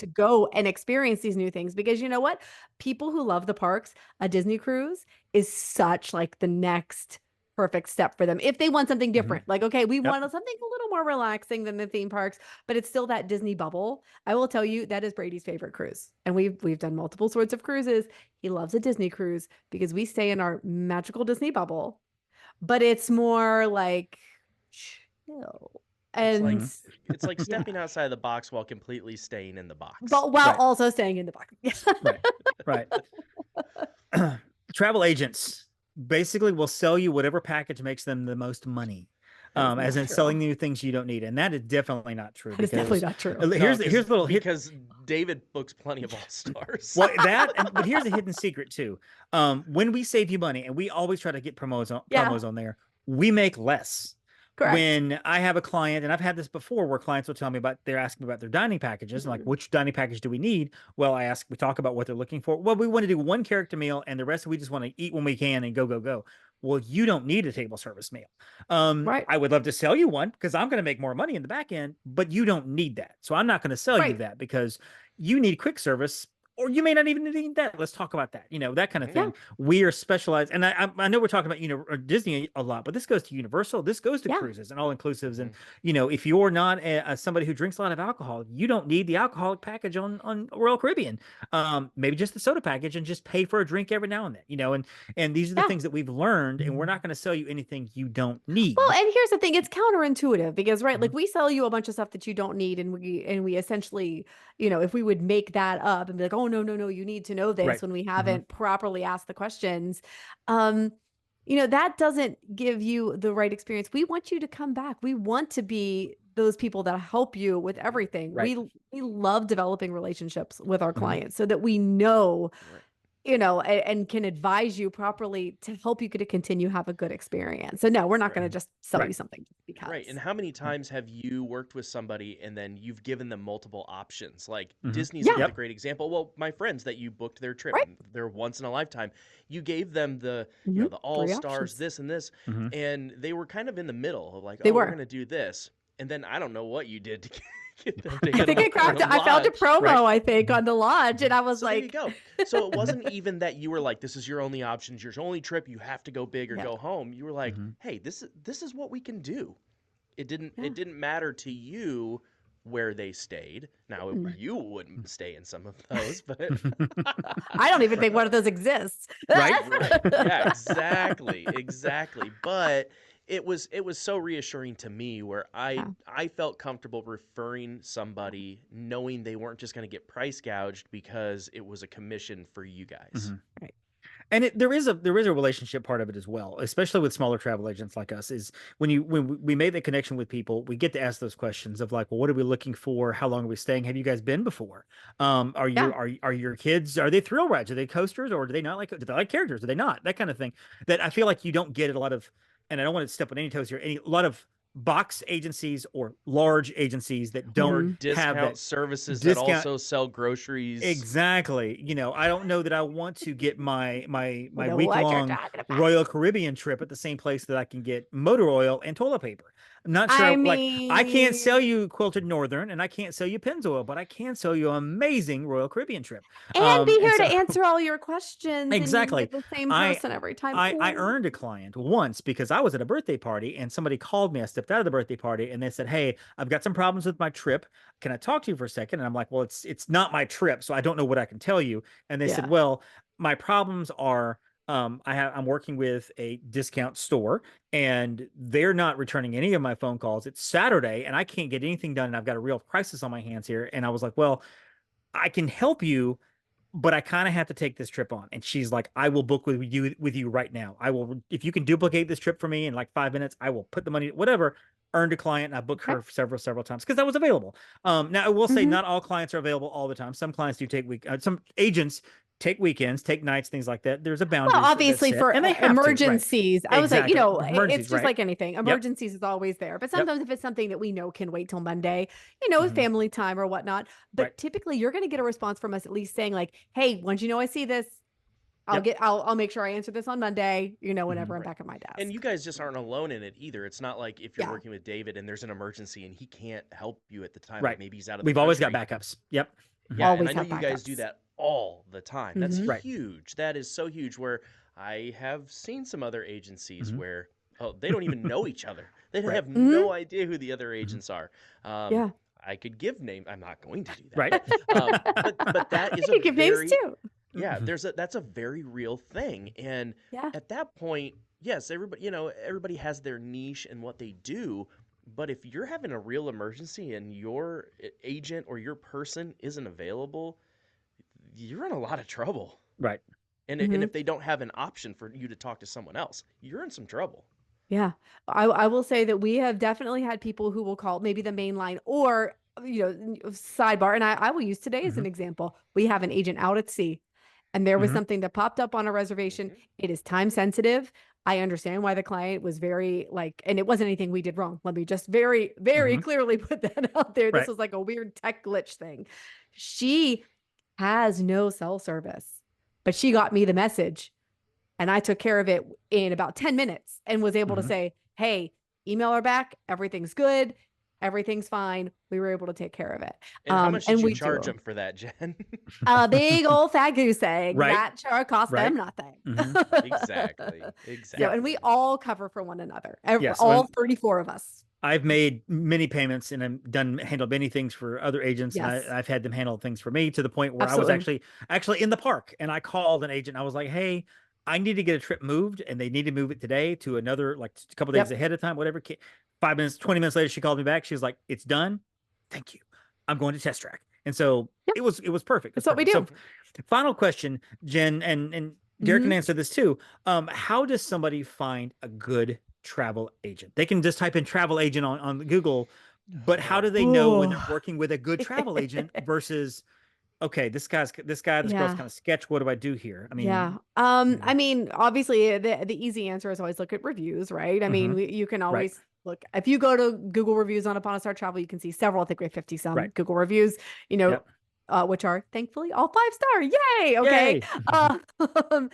go and experience these new things, because you know what? People who love the parks, a Disney cruise is such like the next perfect step for them if they want something different. Like, okay, we want something a little more relaxing than the theme parks, but it's still that Disney bubble. I will tell you, that is Brady's favorite cruise, and we've done multiple sorts of cruises. He loves a Disney cruise because we stay in our magical Disney bubble, but it's more like chill. And it's like stepping outside the box while completely staying in the box, but while also staying in the box. Travel agents basically will sell you whatever package makes them the most money, as in selling new things you don't need, and that is definitely not true. It's definitely not true. Here's a little hit, because David books plenty of all-stars. Well, but here's a hidden secret too. When we save you money, and we always try to get promos on there, we make less. Correct. When I have a client, and I've had this before, where clients will tell me they're asking me about their dining packages, and like, which dining package do we need? Well, we talk about what they're looking for. Well, we want to do one character meal, and the rest we just want to eat when we can and go. Well, you don't need a table service meal. I would love to sell you one because I'm going to make more money in the back end, but you don't need that. So I'm not going to sell you that, because you need quick service, or you may not even need that. Let's talk about that. That kind of thing. We are specialized. And I know we're talking about, Disney a lot, but this goes to Universal. This goes to cruises and all-inclusives. And, if you're not somebody who drinks a lot of alcohol, you don't need the alcoholic package on Royal Caribbean. Maybe just the soda package, and just pay for a drink every now and then, and these are the things that we've learned, and we're not going to sell you anything you don't need. Well, and here's the thing. It's counterintuitive because, like, we sell you a bunch of stuff that you don't need. And we essentially, if we would make that up and be like, oh, no, you need to know this, when we haven't properly asked the questions, that doesn't give you the right experience. We want you to come back. We want to be those people that help you with everything. We love developing relationships with our clients so that we know, and can advise you properly to help you to continue have a good experience. So no, we're not going to just sell you something just because. Right. And how many times have you worked with somebody and then you've given them multiple options? Like Disney's a great example. Well, my friends that you booked their trip, they're once in a lifetime. You gave them the the all-stars, this and this, and they were kind of in the middle of like, we're going to do this. And then I don't know what you did to get them to I think it cracked. I found a promo, I think, on the lodge, and I was like, there you go. So it wasn't even that you were like, this is your only option, your only trip, you have to go big or go home. You were like, hey, this is what we can do. It didn't matter to you where they stayed. Now you wouldn't stay in some of those, but I don't even think one of those exists. Right. Yeah, exactly. But it was so reassuring to me, where I felt comfortable referring somebody knowing they weren't just going to get price gouged because it was a commission for you guys. Right. And there is a relationship part of it as well, especially with smaller travel agents like us, is when we made the connection with people, we get to ask those questions of like, well, what are we looking for? How long are we staying? Have you guys been before? Are your kids, are they thrill rides? Are they coasters, or do they like characters? Do they not? That kind of thing that I feel like you don't get a lot of, and I don't want to step on any toes here, a lot of box agencies or large agencies that don't or Mhm. have discount that services that discount. also sell groceries. Exactly. I don't know that I want to get my I know week what you're long talking about. Royal Caribbean trip at the same place that I can get motor oil and toilet paper. I'm not I sure. Like, I can't sell mean, you Quilted Northern and I can't sell you Pennzoil, but I can sell you an amazing Royal Caribbean trip. and be And here to so answer all your questions, and you can exactly. get the same I person every time. I Ooh. earned a client once because I was at a birthday party and somebody called me. I stepped out of the birthday party and they said, "Hey, I've got some problems with my trip. Can I talk to you for a second?" And I'm like, "Well, it's not my trip, so I don't know what I can tell you." And they said, Yeah. "Well, my problems are I'm working with a discount store and they're not returning any of my phone calls. It's Saturday and I can't get anything done and I've got a real crisis on my hands here." And I was like, "Well, I can help you, but I kind of have to take this trip on." And she's like, "I will book with you right now. I will, if you can duplicate this trip for me in like 5 minutes, I will put the money, whatever." Earned a client and I booked Okay. her several times because that was available. Now I will say Mhm. not all clients are available all the time. Some clients do take some agents take weekends, take nights, things like that. There's a Well, boundaries that's obviously set for and they have to, right? emergencies, I was like, Exactly. it's Emergencies, just right? like anything. Yep. Emergencies is always there. But Yep. sometimes if it's something that we know can wait till Monday, with Hmm. family time or whatnot. Right. But typically you're going to get a response from us at least saying like, hey, once I see this, Yep. I'll make sure I answer this on Monday, whenever Hmm. I'm Right. back at my And desk. you guys just aren't alone in it either. It's not like if you're Yeah. working with David and there's an emergency and he can't help you at the time, like Right. maybe he's out of the We've always got country. backups. Yep. Hmm. Yeah, and I Always know have you guys do backups. that all the time. That's Hmm. Right. huge. That is so huge. Where I have seen some other agencies Hmm. where they don't even know each other. They Right. have Hmm. no idea who the other Hmm. agents are. Um, Yeah. I could give name. I'm not going to do that, Right. but that is a You give names very too. yeah. Mhm. That's a very real thing. And Yeah. at that point, yes, everybody has their niche and what they do. But if you're having a real emergency and your agent or your person isn't available, you're in a lot of trouble. Right. And Hmm. if they don't have an option for you to talk to someone else, you're in some trouble. Yeah. I will say that we have definitely had people who will call maybe the main line or, sidebar. And I will use today as Hmm. an example. We have an agent out at sea and there was Hmm. something that popped up on a reservation. Hmm. It is time sensitive. I understand why the client was very like, and it wasn't anything we did wrong. Let me just very, very Hmm. clearly put that out there. This Right. was like a weird tech glitch thing. She has no cell service, but she got me the message and I took care of it in about 10 minutes and was able to Hmm. say, hey, email her back. Everything's good. Everything's fine. We were able to take care of it. And how much did And you we charge do them for that, Jen? a big old fat goose egg Right. that sure cost them Right. nothing. Hmm. Exactly. Yeah. And we Exactly. all cover for one another. Yes. All 34 of us. I've made many payments and I've handled many things for other agents, and Yes, I've had them handle things for me to the point where I was absolutely. actually in the park and I called an agent. I was like, "Hey, I need to get a trip moved," and they need to move it today to another like a couple days Yep. ahead of time, whatever. 5 minutes, 20 minutes later, she called me back. She was like, "It's done. Thank you. I'm going to test track." And so Yep. it was perfect. It's That's what we perfect. So, do. final question, Jen, and Derek can Hmm. answer this too. How does somebody find a good travel agent? They can just type in travel agent on Google, but how do they know when they're Oh, working with a good travel agent versus, okay, this girl's yeah. kind of sketch. What do I do here? I Yeah. mean, I mean, obviously the easy answer is always look at reviews, right? I mean, mm-hmm, you can right, always look if you go to Google reviews on Upon a Star Travel, you can see several, I think we have 50 some right, Google reviews, yep, which are thankfully all 5-star. Yay. Okay. yay, Um,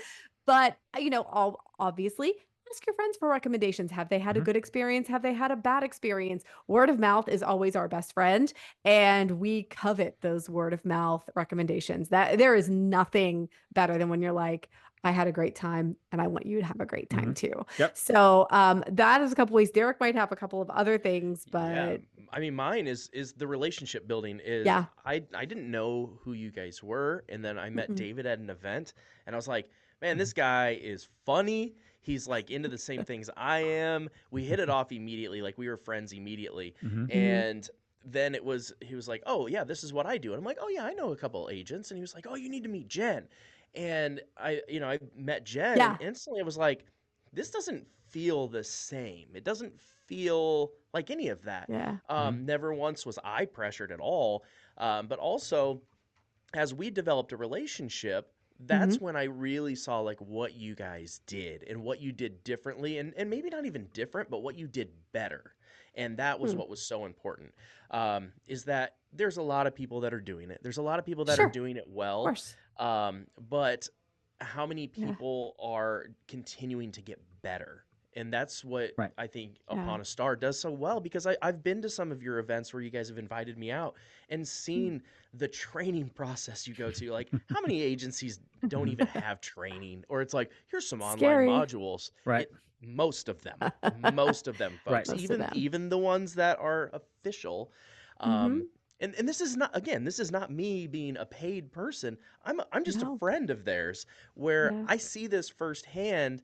but all obviously ask your friends for recommendations. Have they had a mm-hmm, good experience? Have they had a bad experience? Word of mouth is always our best friend. And we covet those word of mouth recommendations. That there is nothing better than when you're like, I had a great time and I want you to have a great mm-hmm, time too. yep, So that is a couple ways. Derek might have a couple of other things, Yeah, but I mean, mine is the relationship building. Is yeah. I didn't know who you guys were, and then I met Mm-mm. David at an event, and I was like, man, mm-hmm, this guy is funny. He's like into the same things I am. We hit it off immediately, like we were friends immediately. mm-hmm, Hmm. And then he was like, oh yeah, this is what I do, and I'm like, oh yeah, I know a couple agents, and he was like, oh, you need to meet Jen, and I met Jen, and Yeah. instantly I was like, this doesn't feel the same. It doesn't feel like any of that. Yeah. mm-hmm, Never once was I pressured at all. But also, as we developed a relationship, Hmm. that's when I really saw like what you guys did and what you did differently, and maybe not even different, but what you did better. And that was what was so important, is that there's a lot of people that are doing it. There's a lot of people that are doing it well. Of course. But how many people are continuing to get better? And that's what I think Upon a Star does so well, because I've been to some of your events where you guys have invited me out and seen the training process you go to. Like, how many agencies don't even have training? Or it's like, here's some online modules. Right. Most of them, folks. Even the ones that are official. And this is not, again, this is not me being a paid person. I'm just a friend of theirs, where I see this firsthand,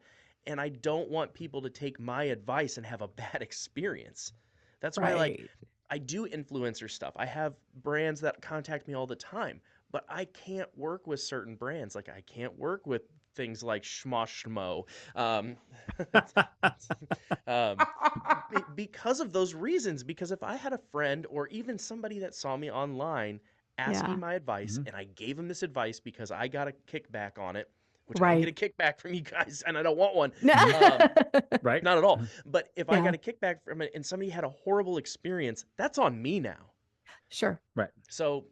and I don't want people to take my advice and have a bad experience. That's why, like, I do influencer stuff. I have brands that contact me all the time, but I can't work with certain brands. Like, I can't work with things like Schmo, because of those reasons. Because if I had a friend or even somebody that saw me online asking my advice, and I gave them this advice because I got a kickback on it, which I don't get a kickback from you guys, and I don't want one. Right? Not at all. But if I got a kickback from it and somebody had a horrible experience, that's on me now. Sure. Right. So,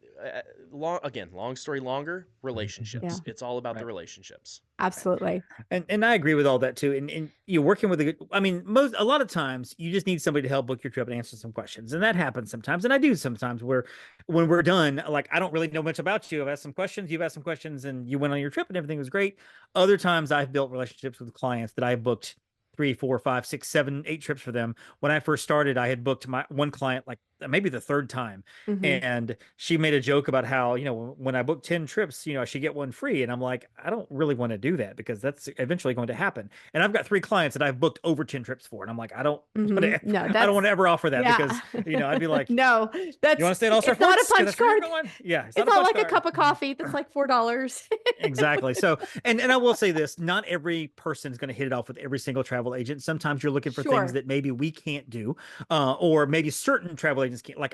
long story longer, relationships. Yeah. It's all about the relationships. Absolutely. And I agree with all that too. And you're working with a lot of times you just need somebody to help book your trip and answer some questions. And that happens sometimes. And I do sometimes, where when we're done, like, I don't really know much about you. I've asked some questions, you've asked some questions, and you went on your trip and everything was great. Other times I've built relationships with clients that I've booked 3, 4, 5, 6, 7, 8 trips for them. When I first started, I had booked my one client like maybe the third time. And she made a joke about how, when I book 10 trips, I should get one free. And I'm like, I don't really want to do that, because that's eventually going to happen. And I've got 3 clients that I've booked over 10 trips for. And I'm like, I don't want to ever offer that, because, I'd be like, no, that's, you want to stay at All Star it's not a Flights? punch card. Yeah. It's not like a cup of coffee that's like $4. Exactly. So, and I will say this, not every person is going to hit it off with every single travel agent. Sometimes you're looking for things that maybe we can't do, or maybe certain travel agents can't. Like,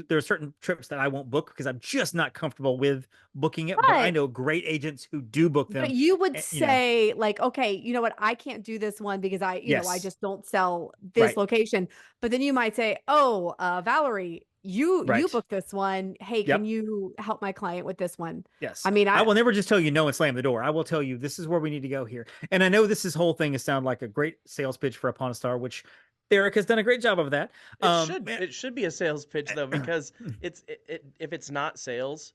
there are certain trips that I won't book because I'm just not comfortable with booking it. But I know great agents who do book them. But you would say, like, okay, you know what? I can't do this one because I just don't sell this location. But then you might say, oh, Valerie, you booked this one. Hey, can you help my client with this one? Yes. I mean, I will never just tell you no and slam the door. I will tell you, this is where we need to go here. And I know this whole thing has sounded like a great sales pitch for Upon a Star, which Derek has done a great job of that. It should be a sales pitch, though, because if it's not sales,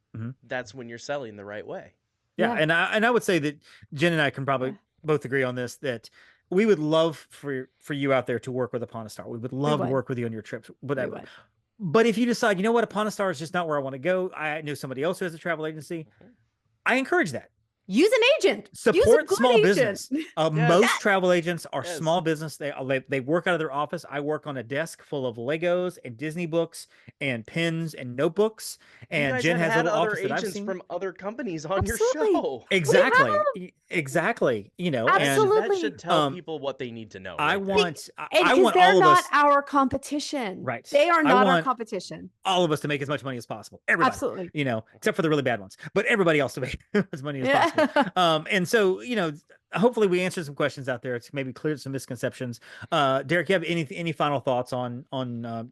that's when you're selling the right way. Yeah. And I would say that Jenn and I can probably both agree on this, that we would love for you out there to work with Upon a Star. We would love to work with you on your trips, whatever. But if you decide, what, Upon a Star is just not where I want to go, I know somebody else who has a travel agency, I encourage that. Use an agent. Support small business. Most travel agents are small business. They work out of their office. I work on a desk full of Legos and Disney books and pens and notebooks. And Jenn has little office that I've seen from other companies on your show. Exactly. Absolutely. And that should tell people what they need to know. I want they're all of not us, our competition. Right. They are not our competition. All of us to make as much money as possible. Everybody. Absolutely. Except for the really bad ones, but everybody else to make as money as possible. And so, hopefully we answered some questions out there. It's maybe cleared some misconceptions. Derek, you have any final thoughts on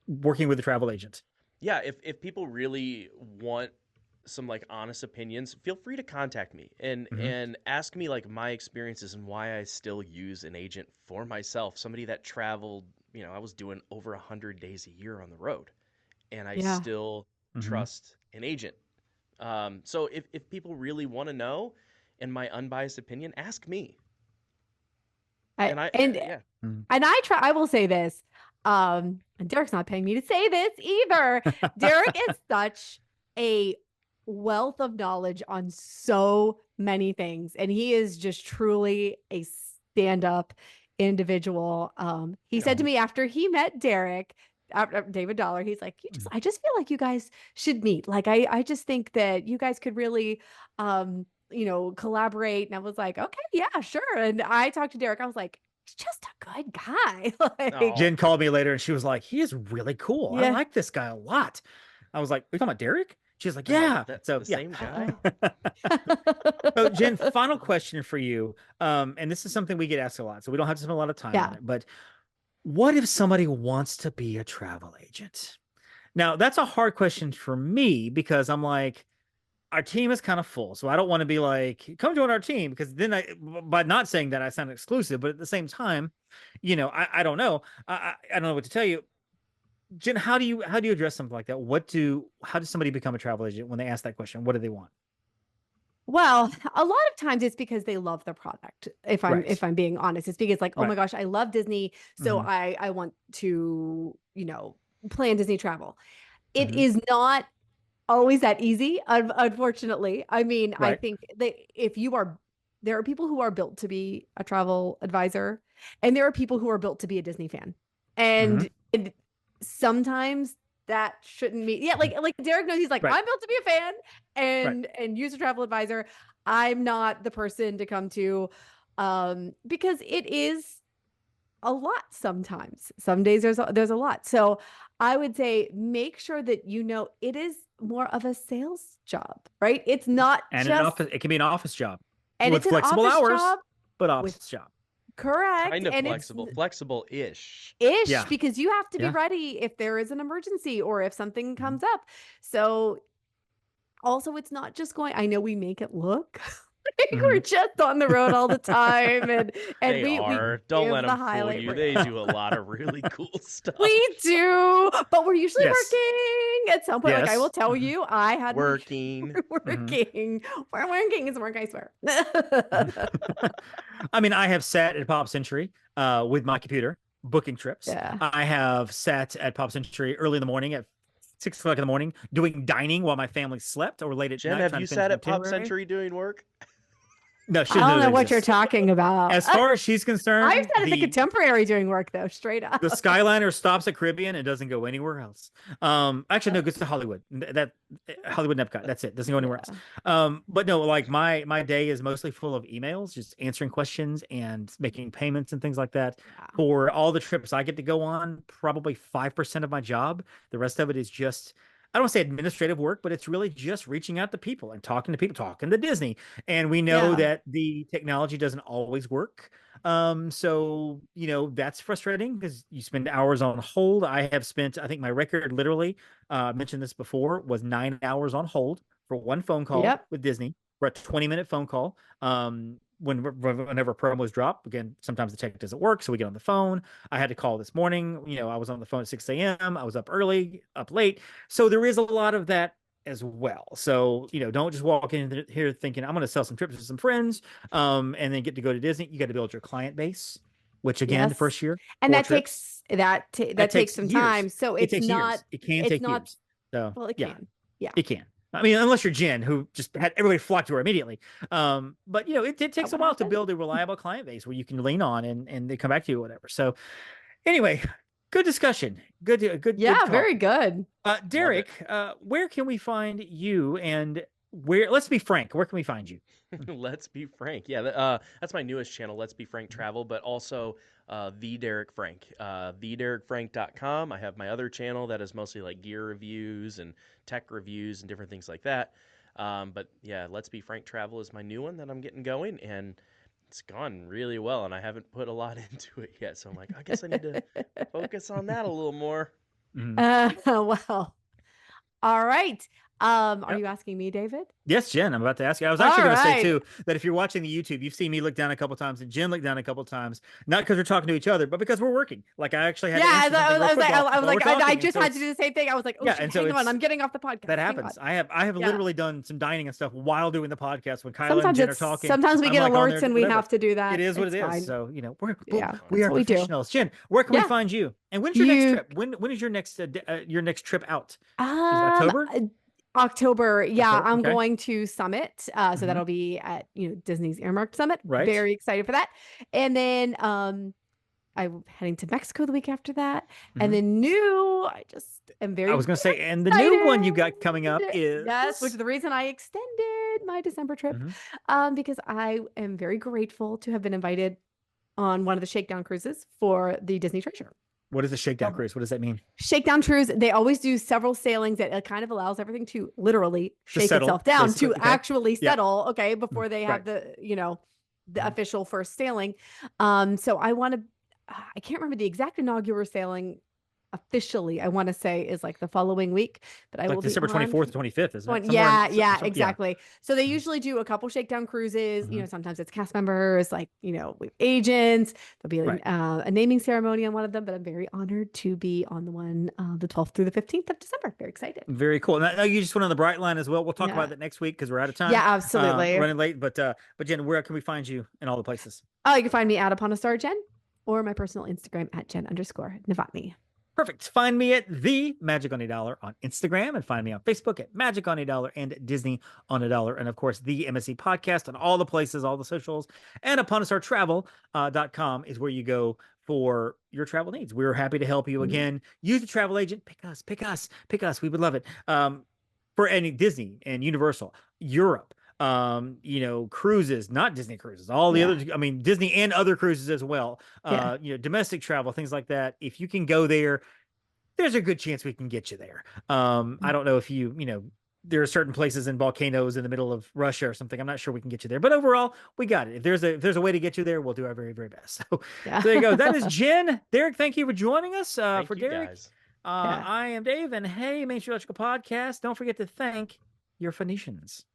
working with a travel agent? Yeah. If people really want some like honest opinions, feel free to contact me and ask me like my experiences and why I still use an agent for myself. Somebody that traveled, I was doing over 100 days a year on the road, and I still trust an agent. So if people really want to know, in my unbiased opinion, ask me. I will say this. And Derek's not paying me to say this either. Derek is such a wealth of knowledge on so many things, and he is just truly a stand-up individual. He said to me after he met Derek, David Dollar, he's like, I just feel like you guys should meet. Like, I just think that you guys could really, collaborate. And I was like, okay, yeah, sure. And I talked to Derek. I was like, he's just a good guy. Jenn called me later and she was like, he is really cool. I like this guy a lot. I was like, are you talking about Derek? She's like, yeah. Same guy. So Jenn, final question for you. And this is something we get asked a lot, so we don't have to spend a lot of time on it, but What if somebody wants to be a travel agent? Now, that's a hard question for me because I'm like, our team is kind of full. So I don't want to be like, come join our team, because then by not saying that, I sound exclusive. But at the same time, I don't know. I don't know what to tell you. Jenn, how do you address something like that? How does somebody become a travel agent when they ask that question? What do they want? Well, a lot of times it's because they love the product. If I'm being honest, it's because like, oh my gosh, I love Disney. So I want to, plan Disney travel. It is not always that easy, unfortunately. I mean, I think that there are people who are built to be a travel advisor, and there are people who are built to be a Disney fan. And sometimes that shouldn't mean, like Derek knows, he's like, I'm built to be a fan and use a travel advisor. I'm not the person to come to, because it is a lot sometimes. Some days there's a lot. So I would say make sure that it is more of a sales job, right? It's not it can be an office job and with it's flexible an office hours, job but office job. Correct. Kind of and flexible-ish. Because you have to be ready if there is an emergency or if something comes up. So also, it's not just I know we make it look like we're just on the road all the time, and we don't let them fool you. They do a lot of really cool stuff. We do, but we're usually working at some point. Like I will tell you, I had working. We're working. It's work, I swear. I mean, I have sat at Pop Century with my computer booking trips. I have sat at Pop Century early in the morning at 6 o'clock in the morning doing dining while my family slept, or late at night. Jenn, have you sat at Pop Century doing work? No, I don't know what you're talking about. As far as she's concerned, I've sat at the Contemporary doing work, though, straight up. The Skyliner stops at Caribbean and doesn't go anywhere else. Actually, no, it goes to Hollywood. That Hollywood and Epcot. That's it. Doesn't go anywhere else. But no, like my day is mostly full of emails, just answering questions and making payments and things like that. For all the trips I get to go on, probably 5% of my job. The rest of it is just, I don't want to say administrative work, but it's really just reaching out to people and talking to people, talking to Disney. And we know that the technology doesn't always work. So, that's frustrating because you spend hours on hold. I have spent, I think my record literally, mentioned this before, was 9 hours on hold for one phone call with Disney for a 20-minute phone call. Whenever promos drop, again, sometimes the tech doesn't work, so we get on the phone. I had to call this morning. I was on the phone at 6 a.m. I was up early, up late. So there is a lot of that as well. So, don't just walk in here thinking, I'm going to sell some trips with some friends, and then get to go to Disney. You got to build your client base, which again, the first year. And that takes some years. time. So it takes not, years. It can take years. So, well, it can. Yeah. It can. I mean, unless you're Jenn, who just had everybody flock to her immediately. But it takes a while to build a reliable client base where you can lean on and they come back to you or whatever. So anyway, good discussion. Good. Yeah, good very good. Derek, where can we find you, and let's be frank, where can we find you? Let's Be Frank. Yeah, that's my newest channel, Let's Be Frank Travel, but also The Derek Frank, TheDerekFrank.com. I have my other channel that is mostly like gear reviews and tech reviews and different things like that. But yeah, Let's Be Frank Travel is my new one that I'm getting going, and it's gone really well, and I haven't put a lot into it yet. So I'm like, I guess I need to focus on that a little more. Well, all right. Are you asking me, David? Yes, Jenn, I'm about to ask you. I was actually going to say too that if you're watching the YouTube, you've seen me look down a couple times and Jenn look down a couple times, not because we're talking to each other, but because we're working. Like I actually had I just had to do the same thing. I was like, oh, shit, hang on, I'm getting off the podcast. That happens. I have literally done some dining and stuff while doing the podcast when Kyla and Jenn are talking. Sometimes we get alerts and we have to do that. It is what it is. So we are professionals. Jenn, where can we find you? And when's your next trip? When is your next trip out? Is it October. Yeah, I'm going to Summit. So that'll be at Disney's Earmarked Summit. Right. Very excited for that. And then I'm heading to Mexico the week after that. And then I just am very I was gonna say, and the new one you got coming up is which is the reason I extended my December trip. Because I am very grateful to have been invited on one of the Shakedown cruises for the Disney Treasure. What is a shakedown cruise? What does that mean? Shakedown cruise, they always do several sailings that it kind of allows everything to literally shake itself down, basically. Actually settle, before they have the official first sailing. So I want to I can't remember the exact inaugural sailing officially, I want to say, is like the following week, but I Like will December be 24th to 25th, isn't it? Yeah, exactly. So they Mhm. usually do a couple shakedown cruises. Mhm. Sometimes it's cast members, like, with agents. There'll be Right. a naming ceremony on one of them, but I'm very honored to be on the one the 12th through the 15th of December. Very excited. Very cool. Now you just went on the Bright Line as well. We'll talk Yeah. about that next week because we're out of time. Yeah, absolutely. Running late, but Jen, where can we find you in all the places? Oh, you can find me at Upon a Star Jenn or my personal Instagram at Jen_Novotny. Perfect. Find me at the Magic on a Dollar on Instagram, and find me on Facebook at Magic on a Dollar and Disney on a Dollar. And of course, the MSC podcast on all the places, all the socials, and uponastartravel.com is where you go for your travel needs. We're happy to help you. Again, use a travel agent. Pick us. We would love it. For any Disney and Universal, Europe, cruises, not Disney cruises, all the other, Disney and other cruises as well. Domestic travel, things like that. If you can go there, there's a good chance we can get you there. I don't know if there are certain places in volcanoes in the middle of Russia or something. I'm not sure we can get you there, but overall, we got it. If there's a way to get you there, we'll do our very, very best. So, so there you go. That is Jen. Derek, thank you for joining us. For Derek, guys. I am Dave, and hey, Main Street Electrical Podcast. Don't forget to thank your Phoenicians.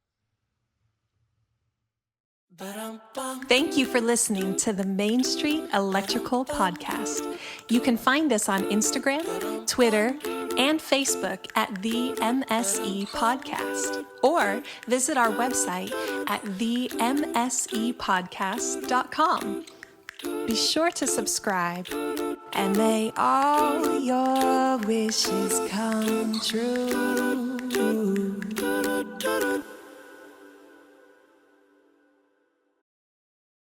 Thank you for listening to the Main Street Electrical Podcast. You can find us on Instagram, Twitter, and Facebook at the MSE Podcast, or visit our website at themsepodcast.com. Be sure to subscribe, and may all your wishes come true.